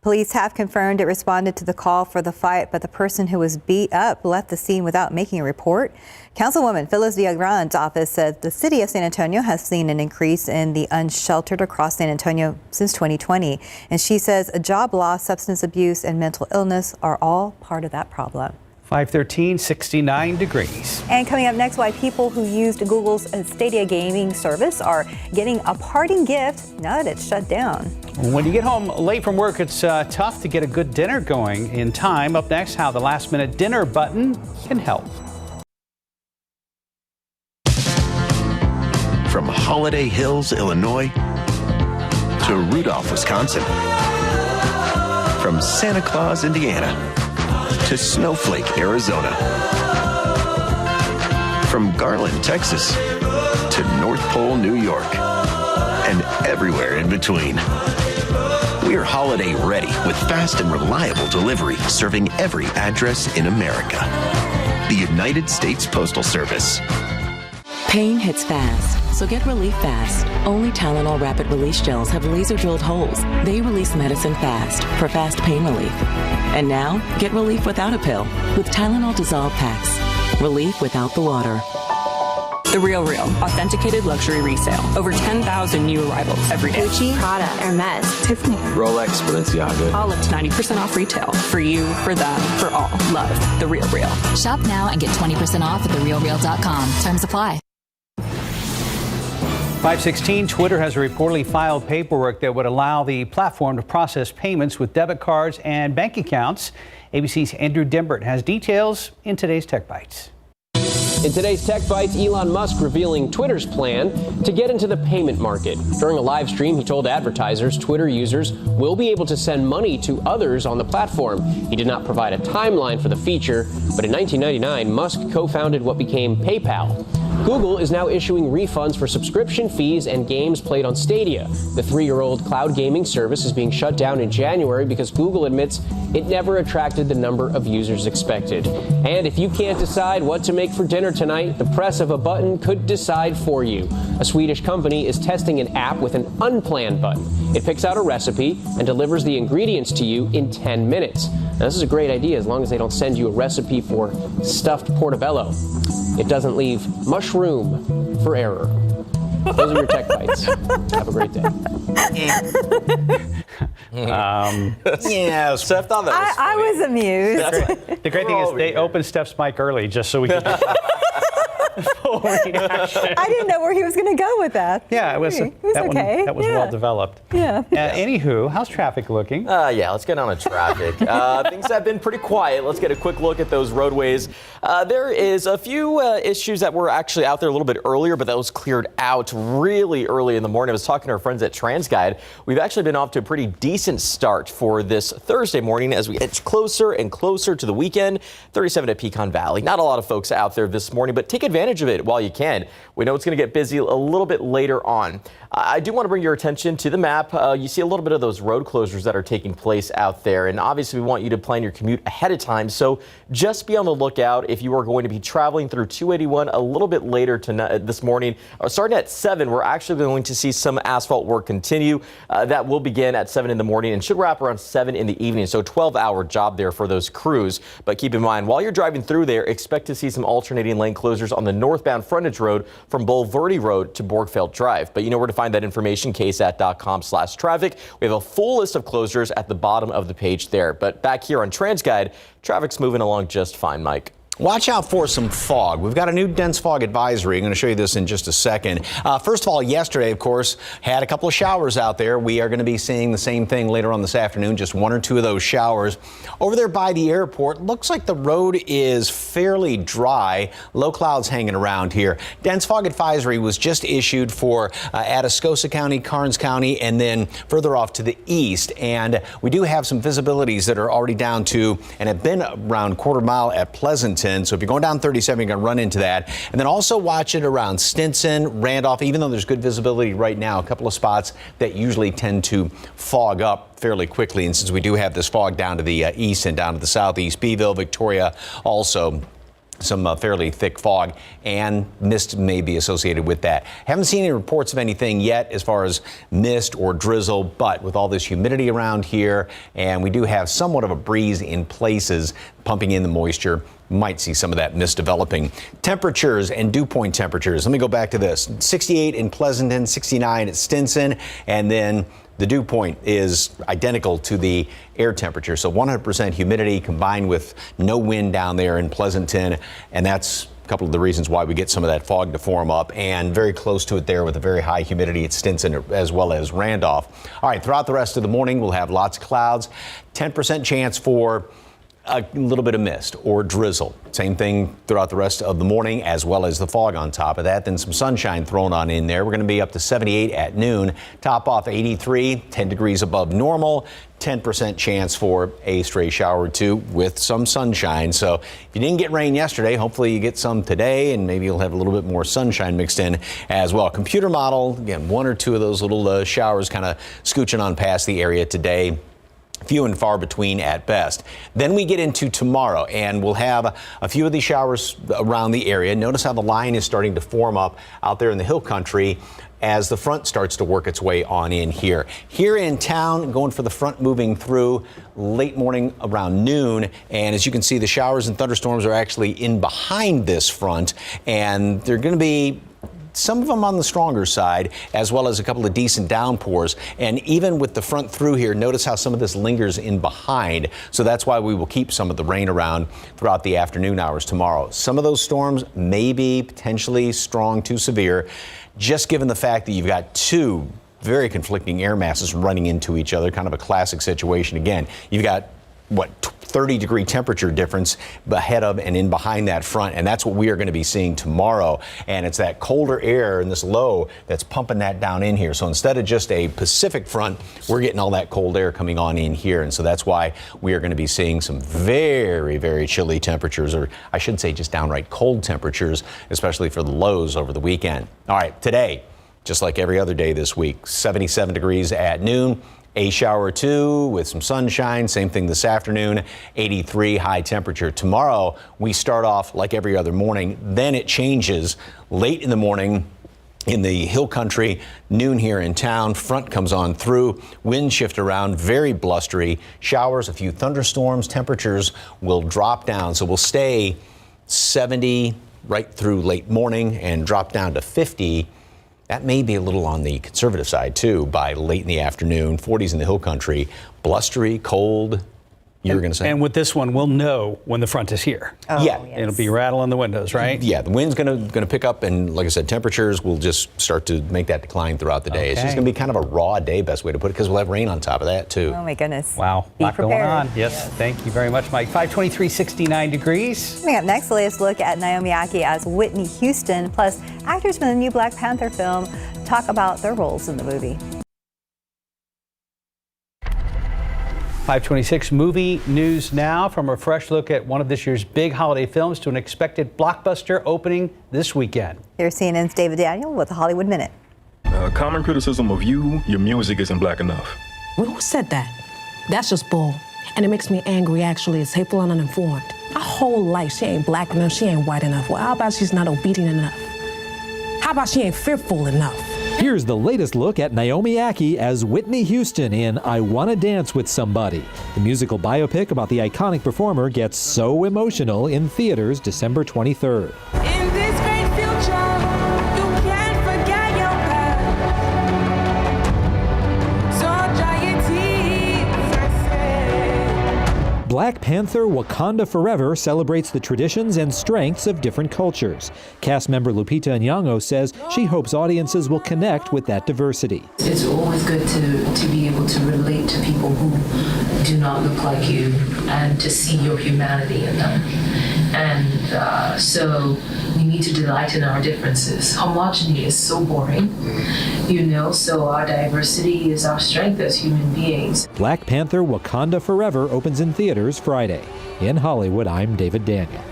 Police have confirmed it responded to the call for the fight, but the person who was beat up left the scene without making a report. Councilwoman Phyllis Villagrán's office said the city of San Antonio has seen an increase in the unsheltered across San Antonio since 2020. And she says job loss, substance abuse, and mental illness are all part of that problem. 513, 69 degrees. And coming up next, why people who used Google's Stadia gaming service are getting a parting gift now that it's shut down. When you get home late from work, it's tough to get a good dinner going in time. Up next, how the last-minute dinner button can help. From Holiday Hills, Illinois, to Rudolph, Wisconsin. From Santa Claus, Indiana, to Snowflake, Arizona. From Garland, Texas, to North Pole, New York, and everywhere in between. We're holiday ready with fast and reliable delivery, serving every address in America. The United States Postal Service. Pain hits fast, so get relief fast. Only Tylenol Rapid Release Gels have laser-drilled holes. They release medicine fast for fast pain relief. And now, get relief without a pill with Tylenol Dissolve Packs. Relief without the water. The Real Real, authenticated luxury resale. Over 10,000 new arrivals every day. Gucci, Prada, Hermes, Tiffany, Rolex, Balenciaga. All up to 90% off retail. For you, for them, for all. Love The Real Real. Shop now and get 20% off at therealreal.com. Terms apply. 516, Twitter has reportedly filed paperwork that would allow the platform to process payments with debit cards and bank accounts. ABC's Andrew Dimbert has details in today's Tech Bites. In today's Tech Bites, Elon Musk revealing Twitter's plan to get into the payment market. During a live stream, he told advertisers Twitter users will be able to send money to others on the platform. He did not provide a timeline for the feature, but in 1999, Musk co-founded what became PayPal. Google is now issuing refunds for subscription fees and games played on Stadia. The 3-year-old cloud gaming service is being shut down in January because Google admits it never attracted the number of users expected. And if you can't decide what to make for dinner tonight, the press of a button could decide for you. A Swedish company is testing an app with an unplanned button. It picks out a recipe and delivers the ingredients to you in 10 minutes. Now, this is a great idea as long as they don't send you a recipe for stuffed portobello. It doesn't leave much room for error. Those are your Tech Bites. Have a great day. Yeah, Steph thought that was I was amused. The great thing is they opened Steph's mic early just so we could get full reaction. I didn't know where he was going to go with that. Yeah, it was okay. That was well developed. Yeah. Anywho, how's traffic looking? Yeah, let's get on to traffic. Things have been pretty quiet. Let's get a quick look at those roadways. There is a few issues that were actually out there a little bit earlier, but that was cleared out really early in the morning. I was talking to our friends at TransGuide. We've actually been off to a pretty decent start for this Thursday morning as we edge closer and closer to the weekend. 37 at Pecan Valley. Not a lot of folks out there this morning, but take advantage of it while you can. We know it's going to get busy a little bit later on. I do want to bring your attention to the map. You see a little bit of those road closures that are taking place out there, and obviously we want you to plan your commute ahead of time, so just be on the lookout if you are going to be traveling through 281 a little bit later tonight, this morning. Starting at 7, we're actually going to see some asphalt work continue. That will begin at 7 in the morning and should wrap around 7 in the evening, so 12-hour job there for those crews. But keep in mind, while you're driving through there, expect to see some alternating lane closures on the northbound frontage road from Bulverde Road to Borgfeld Drive. But you know where to find that information, ksat.com/traffic. We have a full list of closures at the bottom of the page there. But back here on TransGuide, traffic's moving along just fine, Mike. Watch out for some fog. We've got a new dense fog advisory. I'm going to show you this in just a second. First of all, yesterday, of course, had a couple of showers out there. We are going to be seeing the same thing later on this afternoon, just one or two of those showers. Over there by the airport, looks like the road is fairly dry. Low clouds hanging around here. Dense fog advisory was just issued for Atascosa County, Karnes County, and then further off to the east. And we do have some visibilities that are already down to and have been around quarter mile at Pleasanton. So if you're going down 37, you're going to run into that. And then also watch it around Stinson, Randolph, even though there's good visibility right now, a couple of spots that usually tend to fog up fairly quickly. And since we do have this fog down to the east and down to the southeast, Beeville, Victoria, also some fairly thick fog, and mist may be associated with that. Haven't seen any reports of anything yet as far as mist or drizzle, but with all this humidity around here, and we do have somewhat of a breeze in places pumping in the moisture, might see some of that mist developing. Temperatures and dew point temperatures. Let me go back to this. 68 in Pleasanton, 69 at Stinson, and then the dew point is identical to the air temperature. So 100% humidity combined with no wind down there in Pleasanton. And that's a couple of the reasons why we get some of that fog to form up, and very close to it there with a very high humidity at Stinson as well as Randolph. All right, throughout the rest of the morning, we'll have lots of clouds, 10% chance for a little bit of mist or drizzle. Same thing throughout the rest of the morning, as well as the fog on top of that. Then some sunshine thrown on in there. We're going to be up to 78 at noon. Top off 83, 10 degrees above normal. 10% chance for a stray shower or two with some sunshine. So if you didn't get rain yesterday, hopefully you get some today, and maybe you'll have a little bit more sunshine mixed in as well. Computer model, again, one or two of those little showers kind of scooching on past the area today. Few and far between at best. Then we get into tomorrow, and we'll have a few of these showers around the area. Notice how the line is starting to form up out there in the hill country as the front starts to work its way on in here. Here in town, going for the front moving through late morning around noon. And as you can see, the showers and thunderstorms are actually in behind this front, and they're going to be some of them on the stronger side, as well as a couple of decent downpours. And even with the front through here, notice how some of this lingers in behind. So that's why we will keep some of the rain around throughout the afternoon hours tomorrow. Some of those storms may be potentially strong to severe, just given the fact that you've got two very conflicting air masses running into each other, kind of a classic situation. Again, you've got 30-degree temperature difference ahead of and in behind that front, and that's what we are going to be seeing tomorrow. And it's that colder air in this low that's pumping that down in here. So instead of just a Pacific front, we're getting all that cold air coming on in here, and so that's why we are going to be seeing some very, very chilly temperatures, or I should say just downright cold temperatures, especially for the lows over the weekend. All right, today, just like every other day this week, 77 degrees at noon. A shower or two with some sunshine. Same thing this afternoon, 83 high temperature. Tomorrow, we start off like every other morning. Then it changes late in the morning in the hill country, noon here in town. Front comes on through, wind shift around, very blustery. Showers, a few thunderstorms. Temperatures will drop down. So we'll stay 70 right through late morning and drop down to 50. That may be a little on the conservative side, too, by late in the afternoon. 40s in the hill country, blustery, cold. You were going to say? And with this one, we'll know when the front is here. Oh, yeah. Yes. It'll be rattling the windows, right? Yeah, the wind's going to pick up, and like I said, temperatures will just start to make that decline throughout the day. Okay. It's just going to be kind of a raw day, best way to put it, because we'll have rain on top of that, too. Oh, my goodness. Wow. Be lot prepared. going on. Yes, thank you very much, Mike. 523, 69 degrees. Coming up next, the latest look at Naomi Ackie as Whitney Houston, plus actors from the new Black Panther film talk about their roles in the movie. 526 movie news now, from a fresh look at one of this year's big holiday films to an expected blockbuster opening this weekend. Here's CNN's David Daniel with the Hollywood Minute. Common criticism of your music isn't black enough. Who said that? That's just bull. And it makes me angry, actually. It's hateful and uninformed. My whole life, she ain't black enough, she ain't white enough. Well, how about she's not obedient enough? How about she ain't fearful enough? Here's the latest look at Naomi Ackie as Whitney Houston in I Wanna Dance with Somebody. The musical biopic about the iconic performer gets so emotional in theaters December 23rd. In this great future, you can't forget your past. So dry your tears, I say. Black Panther Wakanda Forever celebrates the traditions and strengths of different cultures. Cast member Lupita Nyong'o says she hopes audiences will connect with that diversity. It's always good to be able to relate to people who do not look like you and to see your humanity in them. And so we need to delight in our differences. Homogeny is so boring, so our diversity is our strength as human beings. Black Panther Wakanda Forever opens in theaters Friday. In Hollywood, I'm David Daniel.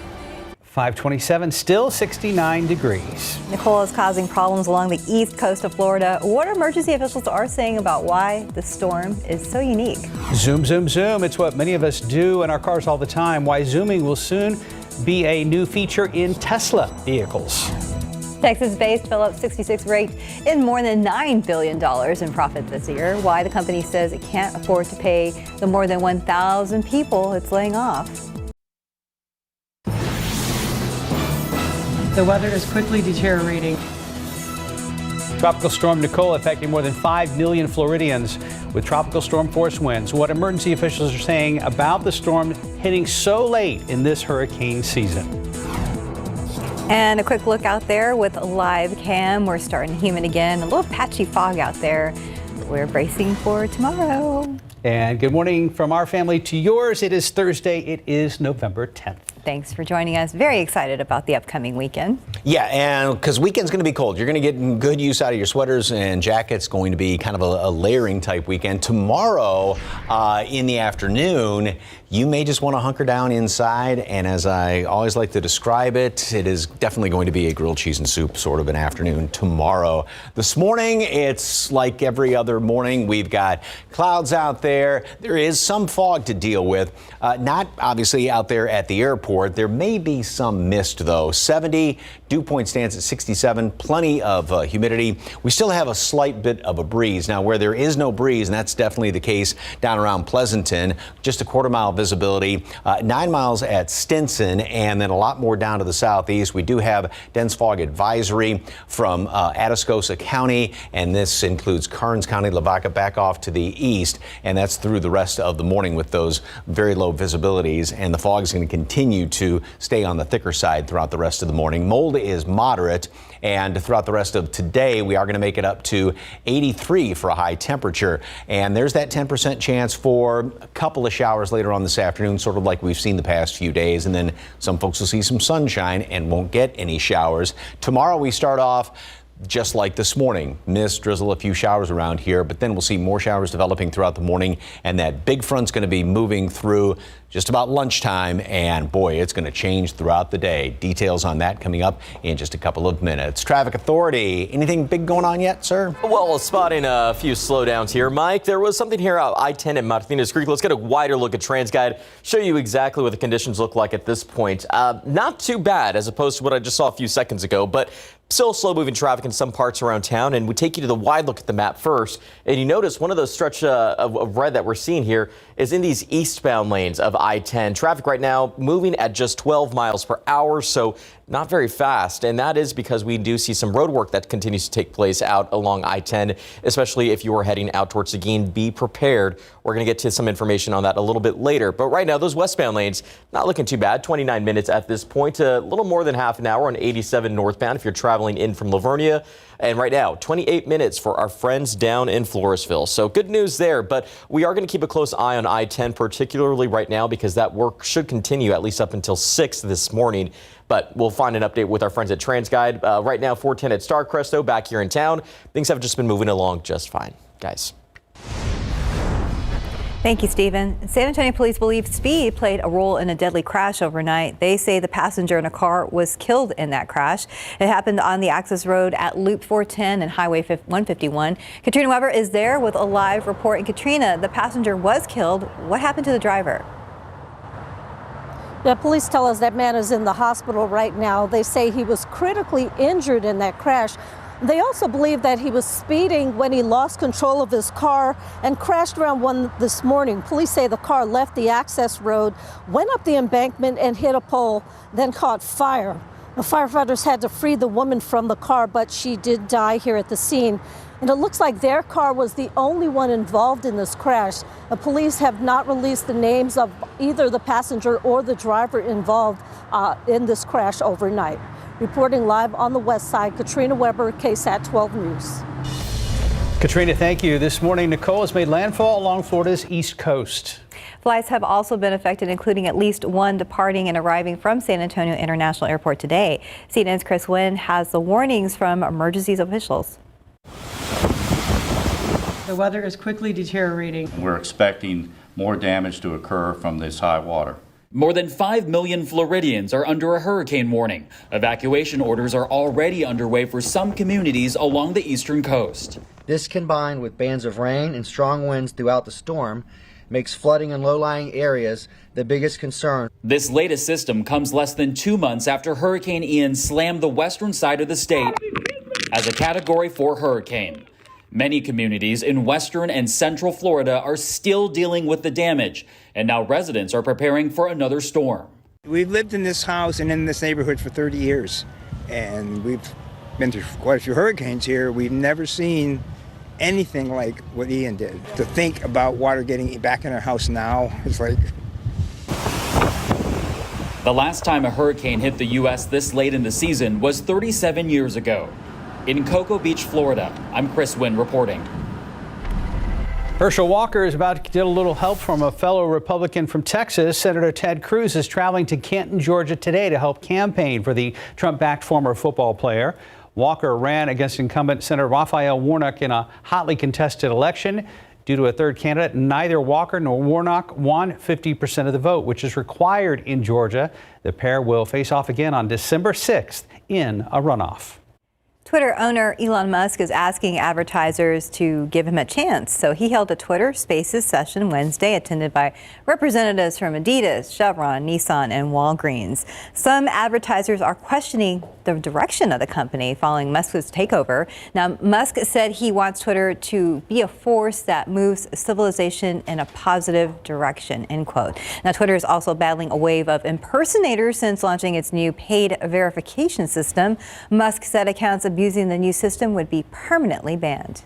527, still 69 degrees. Nicole is causing problems along the east coast of Florida. What emergency officials are saying about why the storm is so unique? Zoom, zoom, zoom. It's what many of us do in our cars all the time. Why zooming will soon be a new feature in Tesla vehicles. Texas-based Phillips 66 raked in more than $9 billion in profit this year. Why the company says it can't afford to pay the more than 1,000 people it's laying off. The weather is quickly deteriorating. Tropical storm Nicole affecting more than 5 million Floridians with tropical storm force winds. What emergency officials are saying about the storm hitting so late in this hurricane season. And a quick look out there with a live cam. We're starting to humid again. A little patchy fog out there. We're bracing for tomorrow. And good morning from our family to yours. It is Thursday. It is November 10th. Thanks for joining us. Very excited about the upcoming weekend. Yeah, and because weekend's going to be cold. You're going to get good use out of your sweaters and jackets. Going to be kind of a layering type weekend. Tomorrow in the afternoon, you may just want to hunker down inside. And as I always like to describe it, it is definitely going to be a grilled cheese and soup sort of an afternoon tomorrow. This morning, it's like every other morning. We've got clouds out there. There is some fog to deal with. Not obviously out there at the airport. There may be some mist, though. 70, dew point stands at 67, plenty of humidity. We still have a slight bit of a breeze. Now, where there is no breeze, and that's definitely the case down around Pleasanton, just a quarter-mile visibility, 9 miles at Stinson, and then a lot more down to the southeast. We do have dense fog advisory from Atascosa County, and this includes Karnes County, Lavaca, back off to the east, and that's through the rest of the morning with those very low visibilities, and the fog is going to continue to stay on the thicker side throughout the rest of the morning. Mold is moderate, and throughout the rest of today, we are going to make it up to 83 for a high temperature, and there's that 10% chance for a couple of showers later on this afternoon, sort of like we've seen the past few days, and then some folks will see some sunshine and won't get any showers. Tomorrow we start off just like this morning. Mist, drizzle, a few showers around here, but then we'll see more showers developing throughout the morning, and that big front's going to be moving through just about lunchtime, and boy, it's going to change throughout the day. Details on that coming up in just a couple of minutes. Traffic Authority, anything big going on yet, sir? Well, spotting a few slowdowns here, Mike. There was something here out I-10 at Martinez Creek. Let's get a wider look at TransGuide, show you exactly what the conditions look like at this point. Not too bad as opposed to what I just saw a few seconds ago, but still slow-moving traffic in some parts around town, and we take you to the wide look at the map first. And you notice one of those stretch of red that we're seeing here is in these eastbound lanes of I-10. Traffic right now moving at just 12 miles per hour, so not very fast. And that is because we do see some road work that continues to take place out along I-10, especially if you are heading out towards Seguin. Be prepared. We're going to get to some information on that a little bit later. But right now, those westbound lanes, not looking too bad. 29 minutes at this point, a little more than half an hour on 87 northbound if you're traveling in from Livonia. And right now, 28 minutes for our friends down in Floresville. So good news there, but we are going to keep a close eye on I-10, particularly right now, because that work should continue at least up until 6 this morning. But we'll find an update with our friends at TransGuide. Right now, 410 at Starcrest, though, back here in town. Things have just been moving along just fine, guys. Thank you, Stephen. San Antonio police believe speed played a role in a deadly crash overnight. They say the passenger in a car was killed in that crash. It happened on the access road at Loop 410 and Highway 151. Katrina Weber is there with a live report. And Katrina, the passenger was killed. What happened to the driver? Yeah, police tell us that man is in the hospital right now. They say he was critically injured in that crash. They also believe that he was speeding when he lost control of his car and crashed around 1 this morning. Police say the car left the access road, went up the embankment and hit a pole, then caught fire. The firefighters had to free the woman from the car, but she did die here at the scene. And it looks like their car was the only one involved in this crash. The police have not released the names of either the passenger or the driver involved in this crash overnight. Reporting live on the west side, Katrina Weber, KSAT 12 News. Katrina, thank you. This morning, Nicole has made landfall along Florida's east coast. Flights have also been affected, including at least one departing and arriving from San Antonio International Airport today. CNN's Chris Wynn has the warnings from emergencies officials. The weather is quickly deteriorating. We're expecting more damage to occur from this high water. More than 5 million Floridians are under a hurricane warning. Evacuation orders are already underway for some communities along the eastern coast. This, combined with bands of rain and strong winds throughout the storm, makes flooding in low-lying areas the biggest concern. This latest system comes less than 2 months after Hurricane Ian slammed the western side of the state as a Category 4 hurricane. Many communities in western and central Florida are still dealing with the damage, and now residents are preparing for another storm. We've lived in this house and in this neighborhood for 30 years, and we've been through quite a few hurricanes here. We've never seen anything like what Ian did. To think about water getting back in our house now is like... The last time a hurricane hit the U.S. this late in the season was 37 years ago. In Cocoa Beach, Florida, I'm Chris Wynn reporting. Herschel Walker is about to get a little help from a fellow Republican from Texas. Senator Ted Cruz is traveling to Canton, Georgia today to help campaign for the Trump-backed former football player. Walker ran against incumbent Senator Raphael Warnock in a hotly contested election. Due to a third candidate, neither Walker nor Warnock won 50% of the vote, which is required in Georgia. The pair will face off again on December 6th in a runoff. Twitter owner Elon Musk is asking advertisers to give him a chance. So he held a Twitter Spaces session Wednesday, attended by representatives from Adidas, Chevron, Nissan, and Walgreens. Some advertisers are questioning the direction of the company following Musk's takeover. Now, Musk said he wants Twitter to be a force that moves civilization in a positive direction, end quote. Now, Twitter is also battling a wave of impersonators since launching its new paid verification system. Musk said accounts abusing the new system would be permanently banned.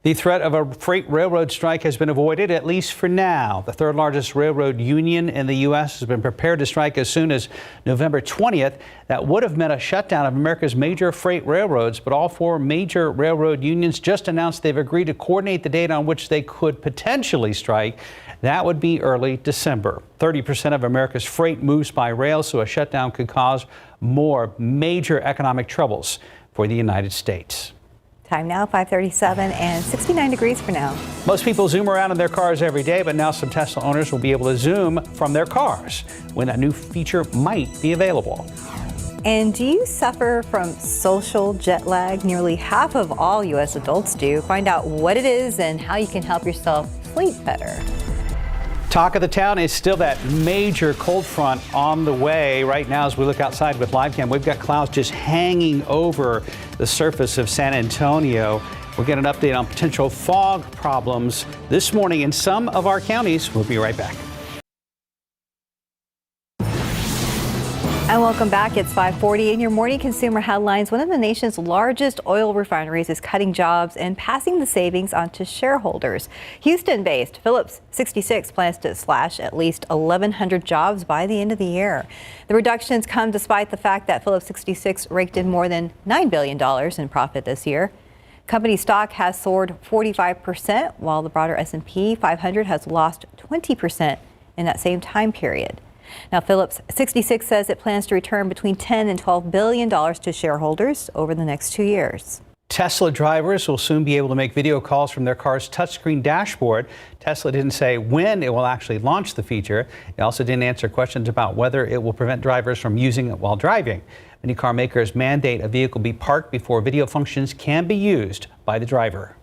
The threat of a freight railroad strike has been avoided, at least for now. The third largest railroad union in the U.S. has been prepared to strike as soon as November 20th. That would have meant a shutdown of America's major freight railroads, but all four major railroad unions just announced they've agreed to coordinate the date on which they could potentially strike. That would be early December. 30% of America's freight moves by rail, so a shutdown could cause more major economic troubles for the United States. Time now, 5:37 and 69 degrees for now. Most people zoom around in their cars every day, but now some Tesla owners will be able to zoom from their cars when that new feature might be available. And do you suffer from social jet lag? Nearly half of all U.S. adults do. Find out what it is and how you can help yourself sleep better. Talk of the town is still that major cold front on the way. Right now, as we look outside with live cam, we've got clouds just hanging over the surface of San Antonio. We'll get an update on potential fog problems this morning in some of our counties. We'll be right back. And welcome back. It's 5:40 in your morning consumer headlines. One of the nation's largest oil refineries is cutting jobs and passing the savings on to shareholders. Houston-based Phillips 66 plans to slash at least 1,100 jobs by the end of the year. The reductions come despite the fact that Phillips 66 raked in more than $9 billion in profit this year. Company stock has soared 45%, while the broader S&P 500 has lost 20% in that same time period. Now, Phillips 66 says it plans to return between $10 and $12 billion to shareholders over the next 2 years. Tesla drivers will soon be able to make video calls from their car's touchscreen dashboard. Tesla didn't say when it will actually launch the feature. It also didn't answer questions about whether it will prevent drivers from using it while driving. Many car makers mandate a vehicle be parked before video functions can be used by the driver.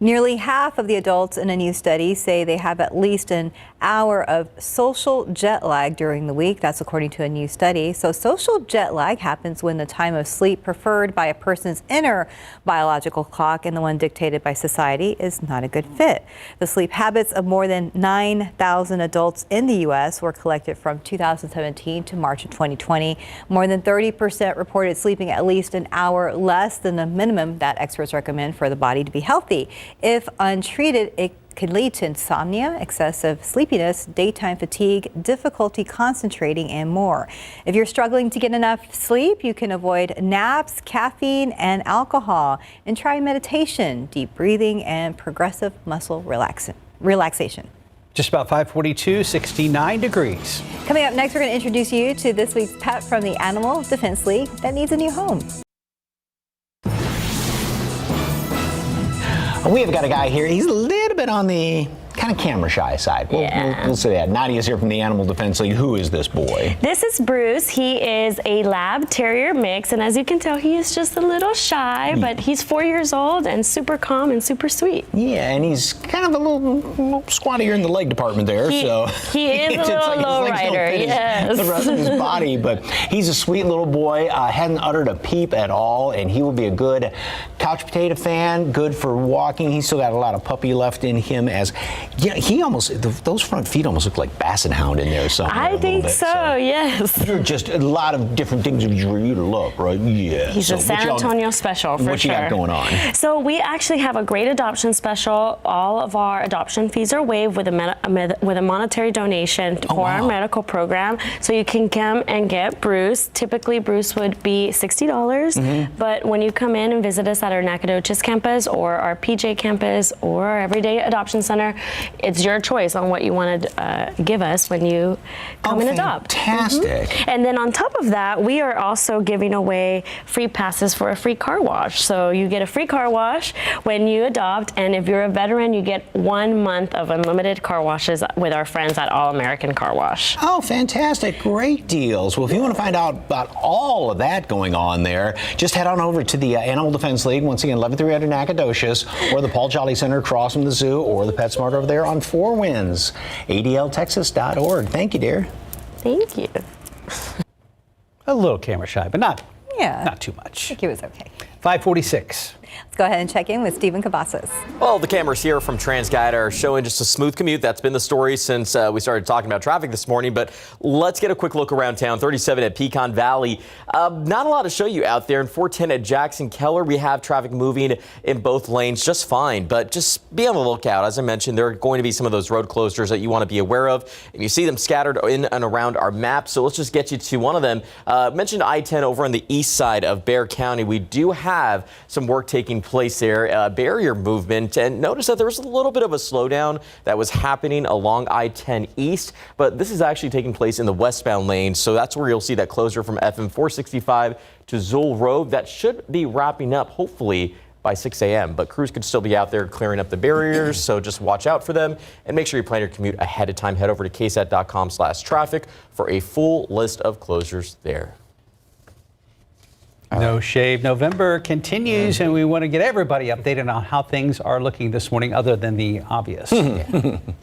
Nearly half of the adults in a new study say they have at least an hour of social jet lag during the week. That's according to a new study. So social jet lag happens when the time of sleep preferred by a person's inner biological clock and the one dictated by society is not a good fit. The sleep habits of more than 9,000 adults in the U.S. were collected from 2017 to March of 2020. More than 30% reported sleeping at least an hour less than the minimum that experts recommend for the body to be healthy. If untreated, it can lead to insomnia, excessive sleepiness, daytime fatigue, difficulty concentrating, and more. If you're struggling to get enough sleep, you can avoid naps, caffeine, and alcohol, and try meditation, deep breathing, and progressive muscle relaxation. Just about 5:42, 69 degrees. Coming up next, we're going to introduce you to this week's pet from the Animal Defense League that needs a new home. We have got a guy here. He's a little bit on the kind of camera shy side. We'll say that. Nadia's here from the Animal Defense League. Who is this boy? This is Bruce. He is a lab terrier mix, and as you can tell, he is just a little shy, but he's 4 years old and super calm and super sweet. Yeah, and he's kind of a little squattier in the leg department there. He is a little low rider, yes. The rest of his body, but he's a sweet little boy. Hadn't uttered a peep at all, and he will be a good couch potato fan, good for walking. He's still got a lot of puppy left in him. He almost, those front feet almost look like Basset Hound in there somewhere. I think so, yes. You're just a lot of different things for you to look, right? Yeah. He's a San Antonio special, for sure. What you got going on? So we actually have a great adoption special. All of our adoption fees are waived with a monetary donation for our medical program. So you can come and get Bruce. Typically, Bruce would be $60, but when you come in and visit us at our Nacogdoches campus or our PJ campus or our Everyday Adoption Center, it's your choice on what you want to give us when you come and adopt. Fantastic. And then on top of that, we are also giving away free passes for a free car wash. So you get a free car wash when you adopt, and if you're a veteran, you get 1 month of unlimited car washes with our friends at All American Car Wash. Oh, fantastic. Great deals. Well, if you want to find out about all of that going on there, just head on over to the Animal Defense League, once again, 11300 Nacogdoches, or the Paul Jolly Center across from the zoo, or the PetSmart over there on Four Winds, adltexas.org. Thank you, dear. Thank you. A little camera shy, but not too much. I think he was okay. 5:46. Let's go ahead and check in with Stephen Cavazos. Well, the cameras here from TransGuide are showing just a smooth commute. That's been the story since we started talking about traffic this morning. But let's get a quick look around town. 37 at Pecan Valley. Not a lot to show you out there. In 410 at Jackson Keller, we have traffic moving in both lanes just fine. But just be on the lookout. As I mentioned, there are going to be some of those road closures that you want to be aware of. And you see them scattered in and around our map. So let's just get you to one of them. Mentioned I-10 over on the east side of Bexar County. We do have some work taking place there, barrier movement, and notice that there was a little bit of a slowdown that was happening along I-10 East, but this is actually taking place in the westbound lane, so that's where you'll see that closure from FM 465 to Zool Road. That should be wrapping up, hopefully, by 6 a.m., but crews could still be out there clearing up the barriers, so just watch out for them, and make sure you plan your commute ahead of time. Head over to ksat.com/traffic for a full list of closures there. No Shave November continues, and we want to get everybody updated on how things are looking this morning, other than the obvious.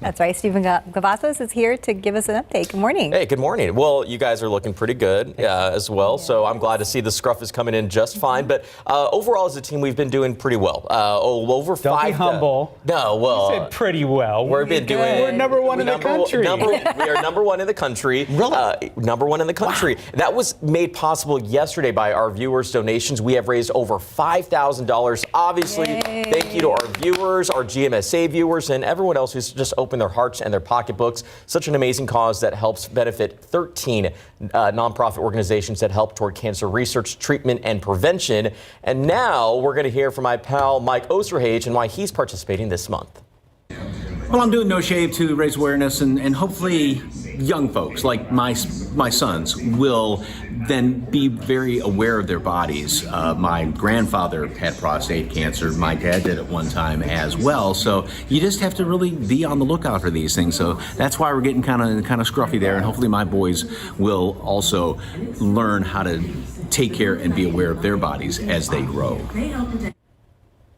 That's right. Stephen Cavazos is here to give us an update. Good morning. Hey, good morning. Well, you guys are looking pretty good as well, so I'm glad to see the scruff is coming in just fine. But overall, as a team, we've been doing pretty well. Over Don't 5. Be humble. No, well, you said pretty well. We've been doing. We're number one in the country. We are number one in the country. Really? Number one in the country. Wow. That was made possible yesterday by our viewers' donations. We have raised over $5,000. Obviously, thank you to our viewers, our GMSA viewers, and everyone else who's just opened their hearts and their pocketbooks. Such an amazing cause that helps benefit 13 nonprofit organizations that help toward cancer research, treatment, and prevention. And now we're going to hear from my pal Mike Osterhage and why he's participating this month. Well, I'm doing No Shave to raise awareness, and hopefully young folks like my sons will then be very aware of their bodies. My grandfather had prostate cancer. My dad did at one time as well. So you just have to really be on the lookout for these things. So that's why we're getting kind of scruffy there. And hopefully my boys will also learn how to take care and be aware of their bodies as they grow.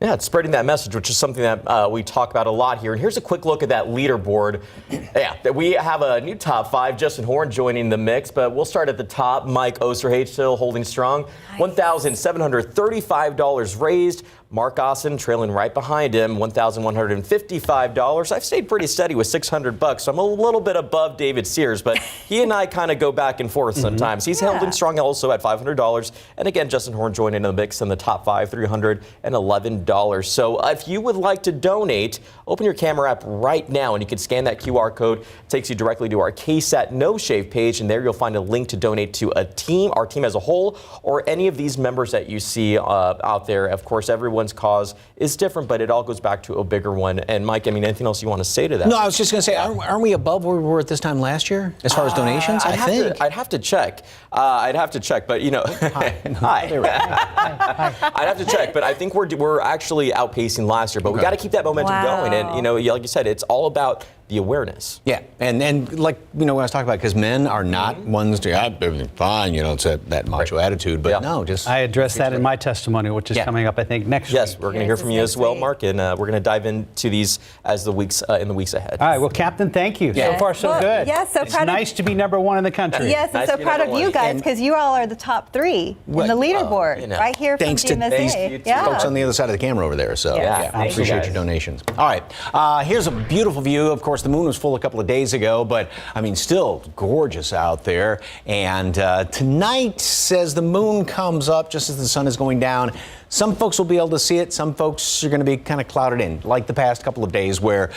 Yeah, it's spreading that message, which is something that we talk about a lot here. And here's a quick look at that leaderboard. Yeah, we have a new top 5. Justin Horn joining the mix, but we'll start at the top. Mike Osterhage still holding strong. $1,735 raised. Mark Austin trailing right behind him, $1,155. I've stayed pretty steady with $600, so I'm a little bit above David Sears, but he and I kind of go back and forth sometimes. He's held in strong also at $500. And again, Justin Horn joined in the mix in the top 5, $311. So if you would like to donate, open your camera app right now and you can scan that QR code. It takes you directly to our KSAT No Shave page, and there you'll find a link to donate to a team, our team as a whole, or any of these members that you see out there. Of course, everyone's cause is different, but it all goes back to a bigger one. And Mike, I mean, anything else you want to say to that? No, I was just going to say, aren't we above where we were at this time last year as far as donations? I'd have to check. I'd have to check, but you know, Hi. I'd have to check, but I think we're actually outpacing last year. But we got to keep that momentum going, and you know, like you said, it's all about the awareness. Yeah, and like, you know, what I was talking about, because men are not ones to, everything's fine, you know, it's that macho attitude, but no, just... I addressed that in my testimony, which is coming up, I think, next week. Yes, we're going to hear from you as well, Mark, and we're going to dive into these as the weeks in the weeks ahead. All right, well, Captain, thank you. So far, so good. Yes, so it's proud nice to be #1 in the country. Yes, and so proud of you guys, because you all are the top 3 in the leaderboard, right here from GMSA. Folks on the other side of the camera over there, so I appreciate your donations. All right, here's a beautiful view. Of course, the moon was full a couple of days ago, but I mean, still gorgeous out there. And tonight, as the moon comes up just as the sun is going down, some folks will be able to see it. Some folks are going to be kind of clouded in, like the past couple of days where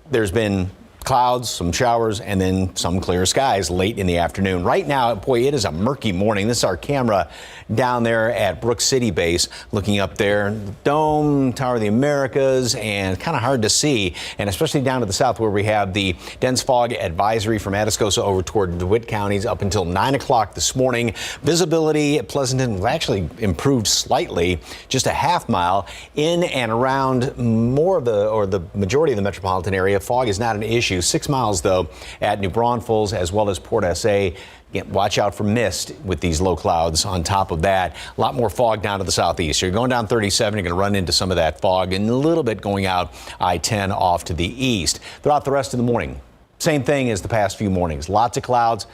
there's been clouds, some showers, and then some clear skies late in the afternoon. Right now, boy, it is a murky morning. This is our camera down there at Brook City Base, looking up there, the Dome, Tower of the Americas, and kind of hard to see, and especially down to the south where we have the dense fog advisory from Atascosa over toward DeWitt counties up until 9 o'clock this morning. Visibility at Pleasanton actually improved slightly, just a half mile in and around more of the majority of the metropolitan area. Fog is not an issue. 6 miles, though, at New Braunfels as well as Port SA. Again, watch out for mist with these low clouds on top of that. A lot more fog down to the southeast. You're going down 37, you're going to run into some of that fog, and a little bit going out I-10 off to the east. Throughout the rest of the morning, same thing as the past few mornings. Lots of clouds,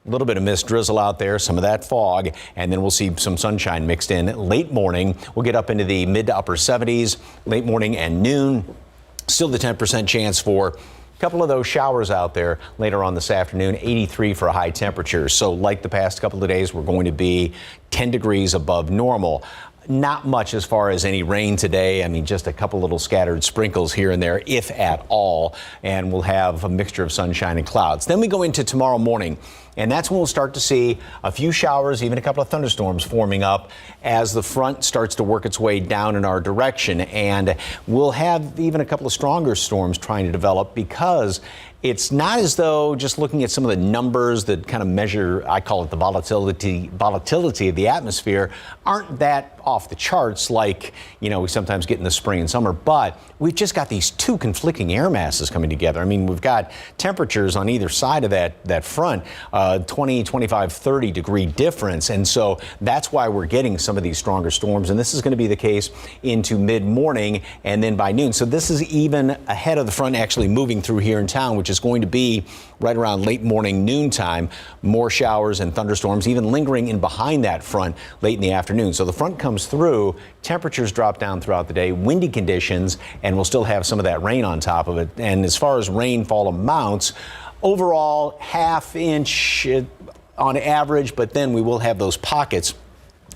a little bit of mist drizzle out there, some of that fog, and then we'll see some sunshine mixed in late morning. We'll get up into the mid to upper 70s, late morning and noon. Still the 10% chance for a couple of those showers out there later on this afternoon. 83 for a high temperature. So like the past couple of days, we're going to be 10 degrees above normal. Not much as far as any rain today. I mean, just a couple little scattered sprinkles here and there, if at all. And we'll have a mixture of sunshine and clouds. Then we go into tomorrow morning, and that's when we'll start to see a few showers, even a couple of thunderstorms forming up as the front starts to work its way down in our direction. And we'll have even a couple of stronger storms trying to develop, because it's not as though just looking at some of the numbers that kind of measure, I call it the volatility of the atmosphere, aren't that off the charts like, you know, we sometimes get in the spring and summer, but we've just got these two conflicting air masses coming together. I mean, we've got temperatures on either side of that front, 20, 25, 30 degree difference. And so that's why we're getting some of these stronger storms. And this is going to be the case into mid-morning and then by noon. So this is even ahead of the front actually moving through here in town, which is going to be right around late morning, noontime. More showers and thunderstorms even lingering in behind that front late in the afternoon. So the front comes through, temperatures drop down throughout the day, windy conditions, and we'll still have some of that rain on top of it. And as far as rainfall amounts, overall ½ inch on average, but then we will have those pockets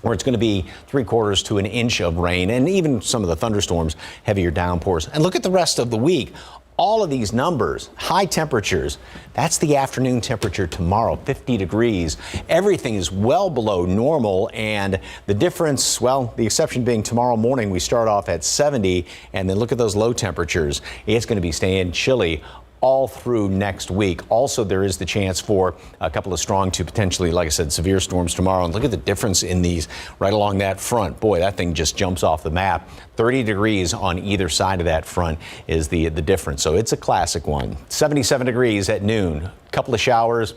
where it's going to be 3/4 to an inch of rain, and even some of the thunderstorms, heavier downpours. And look at the rest of the week. All of these numbers, high temperatures, that's the afternoon temperature tomorrow, 50 degrees. Everything is well below normal, and the difference, well, the exception being tomorrow morning, we start off at 70, and then look at those low temperatures. It's going to be staying chilly all through next week. Also, there is the chance for a couple of strong to potentially, like I said, severe storms tomorrow. And look at the difference in these right along that front. Boy, that thing just jumps off the map. 30 degrees on either side of that front is the difference. So it's a classic one. 77 degrees at noon. A couple of showers.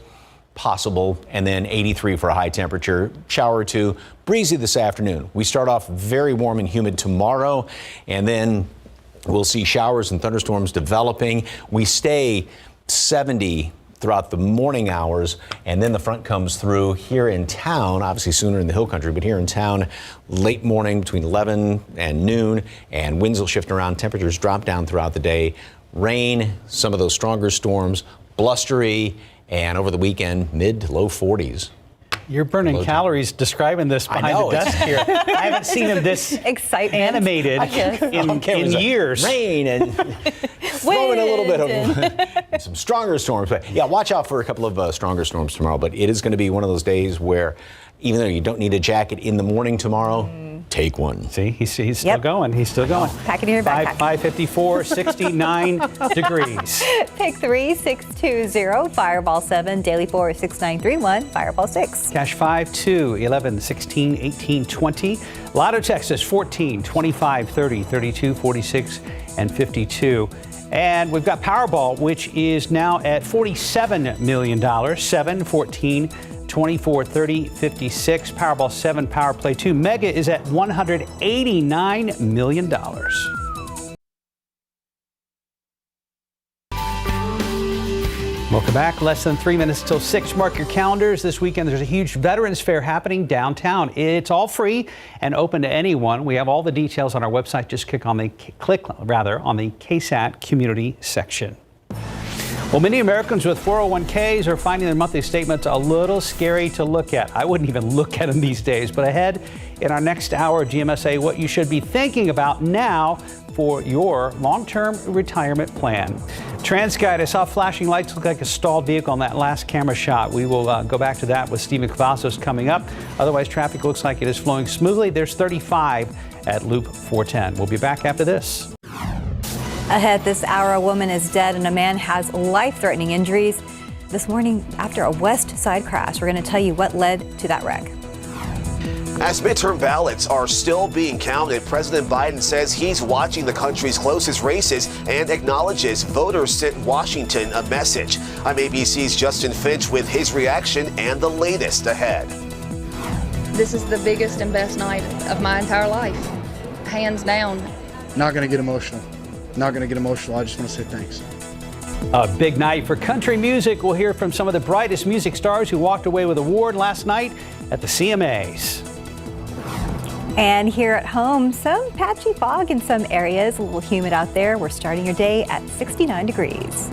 possible, and then 83 for a high temperature. Shower or two, breezy this afternoon. We start off very warm and humid tomorrow, and then we'll see showers and thunderstorms developing. We stay 70 throughout the morning hours, and then the front comes through here in town, obviously sooner in the hill country, but here in town, late morning between 11 and noon, and winds will shift around. Temperatures drop down throughout the day. Rain, some of those stronger storms, blustery, and over the weekend, mid to low 40s. You're burning calories describing this behind the desk here. I haven't seen him this animated in years. Rain and throwing a little bit of some stronger storms. But yeah, watch out for a couple of stronger storms tomorrow. But it is going to be one of those days where even though you don't need a jacket in the morning tomorrow, take one. See, he's still going. He's still going. Pack it in your backpack. 554, 69 degrees. Pick 3, 620, Fireball 7, Daily 4, 6931, Fireball 6. Cash 5, 2, 11, 16, 18, 20. Lotto Texas 14, 25, 30, 32, 46, and 52. And we've got Powerball, which is now at $47 million. 7, 14, 24, 30, 56. Powerball 7, Power Play 2. Mega is at $189 million. Welcome back. Less than 3 minutes till 6. Mark your calendars. This weekend there's a huge Veterans Fair happening downtown. It's all free and open to anyone. We have all the details on our website. Just click on the KSAT community section. Well, many Americans with 401ks are finding their monthly statements a little scary to look at. I wouldn't even look at them these days. But ahead in our next hour of GMSA, what you should be thinking about now for your long-term retirement plan. TransGuide, I saw flashing lights look like a stalled vehicle on that last camera shot. We will go back to that with Stephen Cavazos coming up. Otherwise, traffic looks like it is flowing smoothly. There's 35 at Loop 410. We'll be back after this. Ahead this hour, a woman is dead and a man has life-threatening injuries this morning after a West Side crash. We're going to tell you what led to that wreck. As midterm ballots are still being counted, President Biden says he's watching the country's closest races and acknowledges voters sent Washington a message. I'm ABC's Justin Finch with his reaction and the latest ahead. This is the biggest and best night of my entire life, hands down. Not going to get emotional. Not going to get emotional. I just want to say thanks. A big night for country music. We'll hear from some of the brightest music stars who walked away with an award last night at the CMAs. And here at home, some patchy fog in some areas, a little humid out there. We're starting your day at 69 degrees.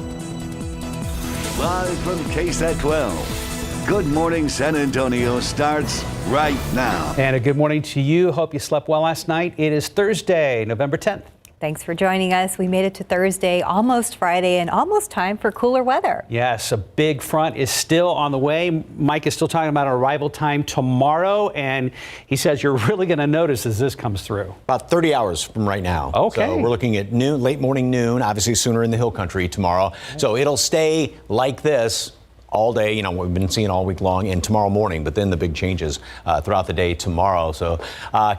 Live from KSAT 12. Good Morning San Antonio starts right now. And a good morning to you. Hope you slept well last night. It is Thursday, November 10th. Thanks for joining us. We made it to Thursday, almost Friday, and almost time for cooler weather. Yes, a big front is still on the way. Mike is still talking about arrival time tomorrow, and he says you're really going to notice as this comes through. About 30 hours from right now. Okay. So we're looking at noon, late morning noon, obviously sooner in the hill country tomorrow. So it'll stay like this all day, you know, what we've been seeing all week long, and tomorrow morning, but then the big changes throughout the day tomorrow. So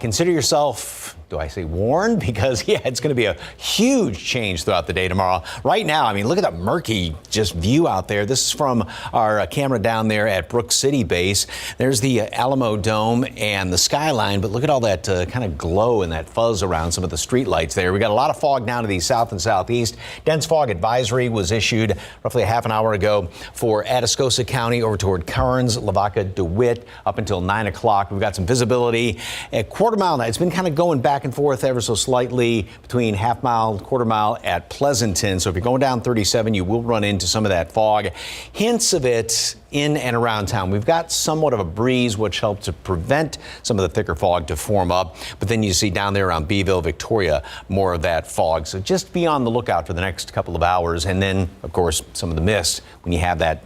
consider yourself, do I say warned? Because, yeah, it's going to be a huge change throughout the day tomorrow. Right now, I mean, look at that murky just view out there. This is from our camera down there at Brook City Base. There's the Alamo Dome and the skyline, but look at all that kind of glow and that fuzz around some of the street lights there. We got a lot of fog down to the south and southeast. Dense fog advisory was issued roughly a half an hour ago for Atascosa County over toward Kearns, Lavaca, DeWitt up until 9 o'clock. We've got some visibility at quarter mile now. It's been kind of going back and forth ever so slightly between half mile, quarter mile at Pleasanton. So if you're going down 37, you will run into some of that fog. Hints of it in and around town. We've got somewhat of a breeze, which helped to prevent some of the thicker fog to form up. But then you see down there around Beeville, Victoria, more of that fog. So just be on the lookout for the next couple of hours. And then, of course, some of the mist when you have that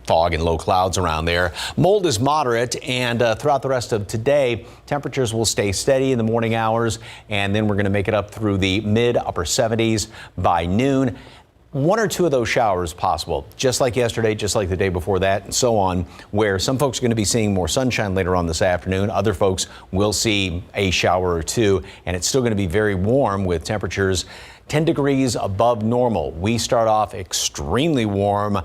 fog and low clouds around there. Mold is moderate, and throughout the rest of today, temperatures will stay steady in the morning hours, and then we're going to make it up through the mid-upper 70s by noon. One or two of those showers possible, just like yesterday, just like the day before that, and so on, where some folks are going to be seeing more sunshine later on this afternoon. Other folks will see a shower or two, and it's still going to be very warm with temperatures 10 degrees above normal. We start off extremely warm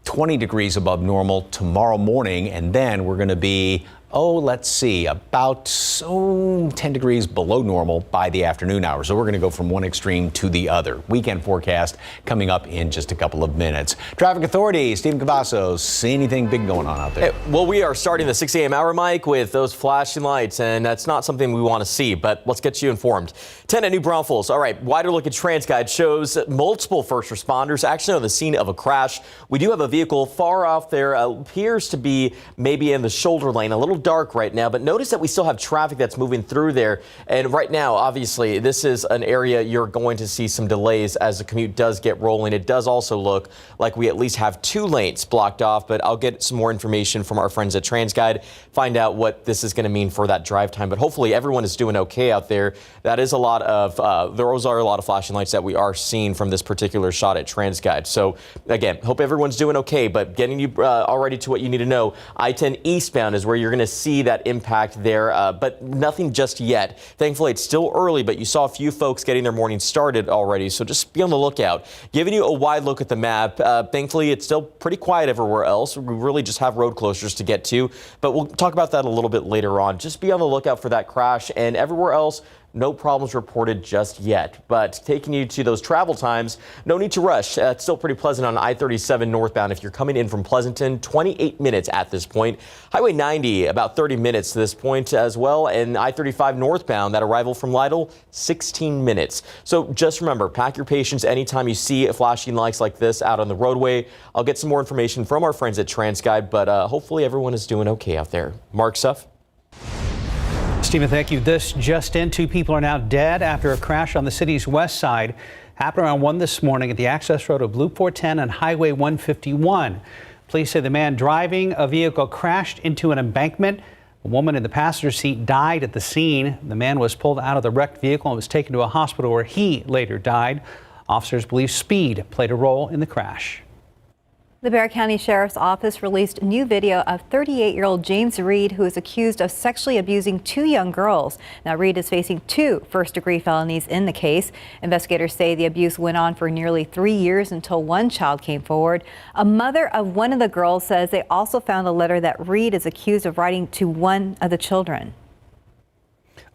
20 degrees above normal tomorrow morning, and then we're going to be, let's see, about 10 degrees below normal by the afternoon hours. So we're going to go from one extreme to the other. Weekend forecast coming up in just a couple of minutes. Traffic Authority, Stephen Cavazos, see anything big going on out there? Hey, well, we are starting the 6 a.m. hour, Mike, with those flashing lights, and that's not something we want to see, but let's get you informed. 10 at New Braunfels. All right, wider look at TransGuide shows multiple first responders actually on the scene of a crash. We do have a vehicle far off there, appears to be maybe in the shoulder lane, a little dark right now, but notice that we still have traffic that's moving through there. And right now, obviously, this is an area you're going to see some delays as the commute does get rolling. It does also look like we at least have 2 lanes blocked off, but I'll get some more information from our friends at TransGuide, find out what this is going to mean for that drive time. But hopefully everyone is doing okay out there. That is a lot of, those are a lot of flashing lights that we are seeing from this particular shot at TransGuide. So again, hope everyone's doing okay, but getting you already to what you need to know. I-10 eastbound is where you're going to see that impact there, but nothing just yet. Thankfully, it's still early, but you saw a few folks getting their morning started already, so just be on the lookout. Giving you a wide look at the map. Thankfully, it's still pretty quiet everywhere else. We really just have road closures to get to, but we'll talk about that a little bit later on. Just be on the lookout for that crash, and everywhere else, no problems reported just yet, but taking you to those travel times, no need to rush. It's still pretty pleasant on I-37 northbound. If you're coming in from Pleasanton, 28 minutes at this point. Highway 90, about 30 minutes to this point as well. And I-35 northbound, that arrival from Lytle, 16 minutes. So just remember, pack your patience anytime you see flashing lights like this out on the roadway. I'll get some more information from our friends at TransGuide, but hopefully everyone is doing okay out there. Mark Suff. Stephen, thank you. This just in, 2 people are now dead after a crash on the city's west side. Happened around 1 this morning at the access road of Loop 410 and Highway 151. Police say the man driving a vehicle crashed into an embankment. A woman in the passenger seat died at the scene. The man was pulled out of the wrecked vehicle and was taken to a hospital where he later died. Officers believe speed played a role in the crash. The Bexar County Sheriff's Office released new video of 38-year-old James Reed, who is accused of sexually abusing 2 young girls. Now, Reed is facing 2 first-degree felonies in the case. Investigators say the abuse went on for nearly 3 years until one child came forward. A mother of one of the girls says they also found a letter that Reed is accused of writing to one of the children.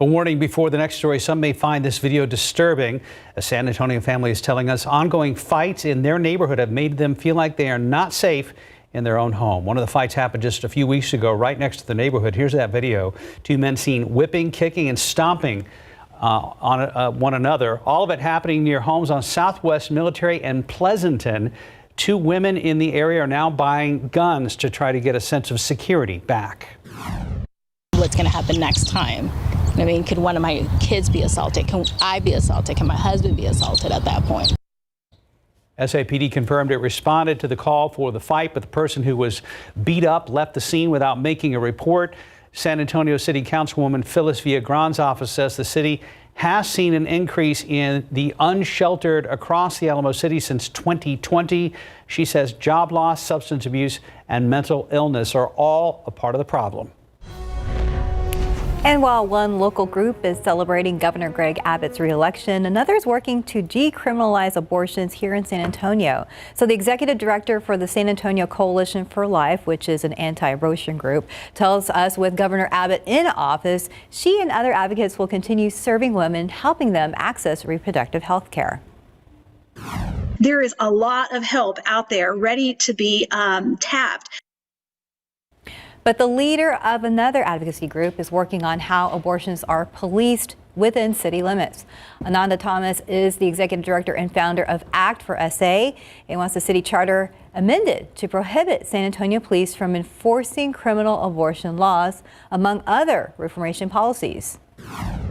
A warning before the next story. Some may find this video disturbing. A San Antonio family is telling us ongoing fights in their neighborhood have made them feel like they are not safe in their own home. One of the fights happened just a few weeks ago right next to the neighborhood. Here's that video. 2 men seen whipping, kicking, and stomping on one another. All of it happening near homes on Southwest Military and Pleasanton. 2 women in the area are now buying guns to try to get a sense of security back. What's going to happen next time? I mean, could one of my kids be assaulted? Can I be assaulted? Can my husband be assaulted at that point? SAPD confirmed it responded to the call for the fight, but the person who was beat up left the scene without making a report. San Antonio City Councilwoman Phyllis Villagran's office says the city has seen an increase in the unsheltered across the Alamo City since 2020. She says job loss, substance abuse, and mental illness are all a part of the problem. And while one local group is celebrating Governor Greg Abbott's re-election, another is working to decriminalize abortions here in San Antonio. So the executive director for the San Antonio Coalition for Life, which is an anti-abortion group, tells us with Governor Abbott in office, she and other advocates will continue serving women, helping them access reproductive health care. There is a lot of help out there ready to be tapped. But the leader of another advocacy group is working on how abortions are policed within city limits. Ananda Thomas is the executive director and founder of Act for SA. It wants the city charter amended to prohibit San Antonio police from enforcing criminal abortion laws, among other reformation policies.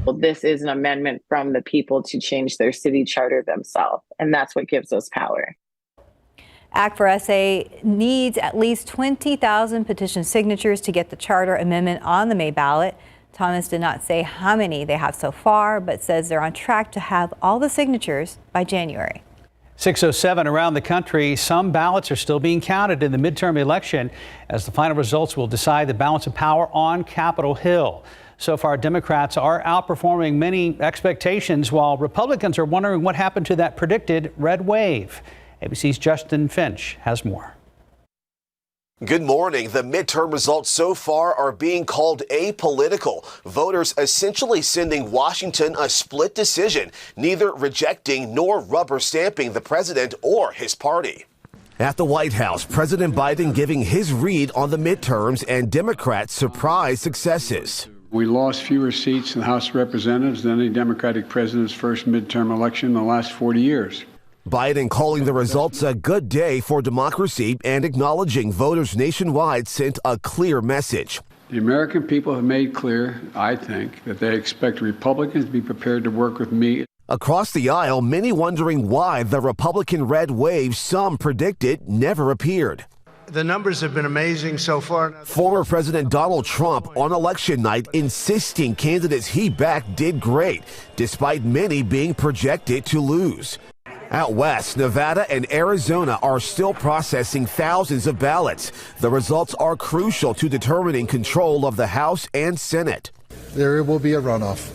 Well, this is an amendment from the people to change their city charter themselves, and that's what gives us power. Act for SA needs at least 20,000 petition signatures to get the charter amendment on the May ballot. Thomas did not say how many they have so far, but says they're on track to have all the signatures by January. 6:07 around the country. Some ballots are still being counted in the midterm election as the final results will decide the balance of power on Capitol Hill. So far, Democrats are outperforming many expectations, while Republicans are wondering what happened to that predicted red wave. ABC's Justin Finch has more. Good morning. The midterm results so far are being called apolitical. Voters essentially sending Washington a split decision, neither rejecting nor rubber stamping the president or his party. At the White House, President Biden giving his read on the midterms and Democrats' surprise successes. We lost fewer seats in the House of Representatives than any Democratic president's first midterm election in the last 40 years. Biden calling the results a good day for democracy and acknowledging voters nationwide sent a clear message. The American people have made clear, I think, that they expect Republicans to be prepared to work with me. Across the aisle, many wondering why the Republican red wave some predicted never appeared. The numbers have been amazing so far. Former President Donald Trump on election night insisting candidates he backed did great, despite many being projected to lose. Out west, Nevada and Arizona are still processing thousands of ballots. The results are crucial to determining control of the House and Senate. There will be a runoff.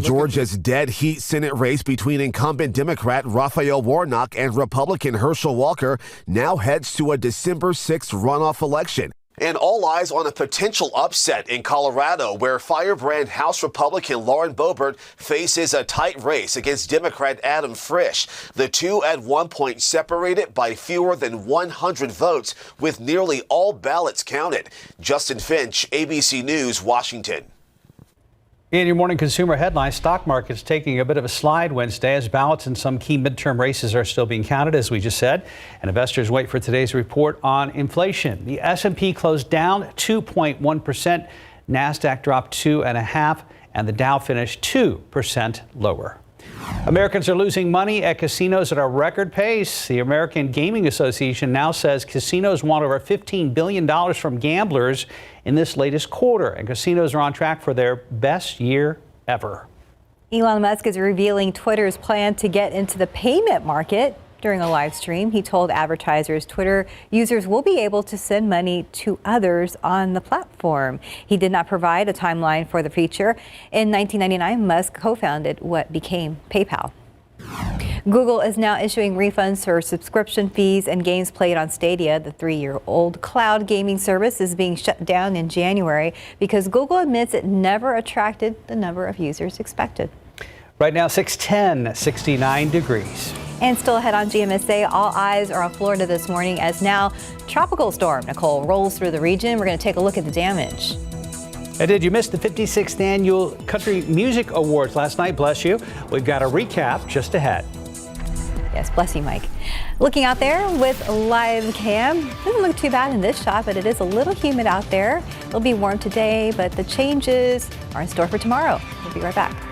Georgia's dead heat Senate race between incumbent Democrat Raphael Warnock and Republican Herschel Walker now heads to a December 6th runoff election. And all eyes on a potential upset in Colorado, where firebrand House Republican Lauren Boebert faces a tight race against Democrat Adam Frisch. The two at one point separated by fewer than 100 votes, with nearly all ballots counted. Justin Finch, ABC News, Washington. In your morning consumer headlines, stock markets taking a bit of a slide Wednesday as ballots in some key midterm races are still being counted, as we just said. And investors wait for today's report on inflation. The S&P closed down 2.1%, NASDAQ dropped 2.5%, and the Dow finished 2% lower. Americans are losing money at casinos at a record pace. The American Gaming Association now says casinos want over $15 billion from gamblers in this latest quarter, and casinos are on track for their best year ever. Elon Musk is revealing Twitter's plan to get into the payment market. During a live stream, he told advertisers Twitter users will be able to send money to others on the platform. He did not provide a timeline for the feature. In 1999, Musk co-founded what became PayPal. Google is now issuing refunds for subscription fees and games played on Stadia. The 3-year-old cloud gaming service is being shut down in January because Google admits it never attracted the number of users expected. Right now, 610, 69 degrees. And still ahead on GMSA, all eyes are on Florida this morning as now tropical storm Nicole rolls through the region. We're going to take a look at the damage. And did you miss the 56th annual Country Music Awards last night? Bless you. We've got a recap just ahead. Yes, bless you, Mike. Looking out there with live cam. Doesn't look too bad in this shot, but it is a little humid out there. It'll be warm today, but the changes are in store for tomorrow. We'll be right back.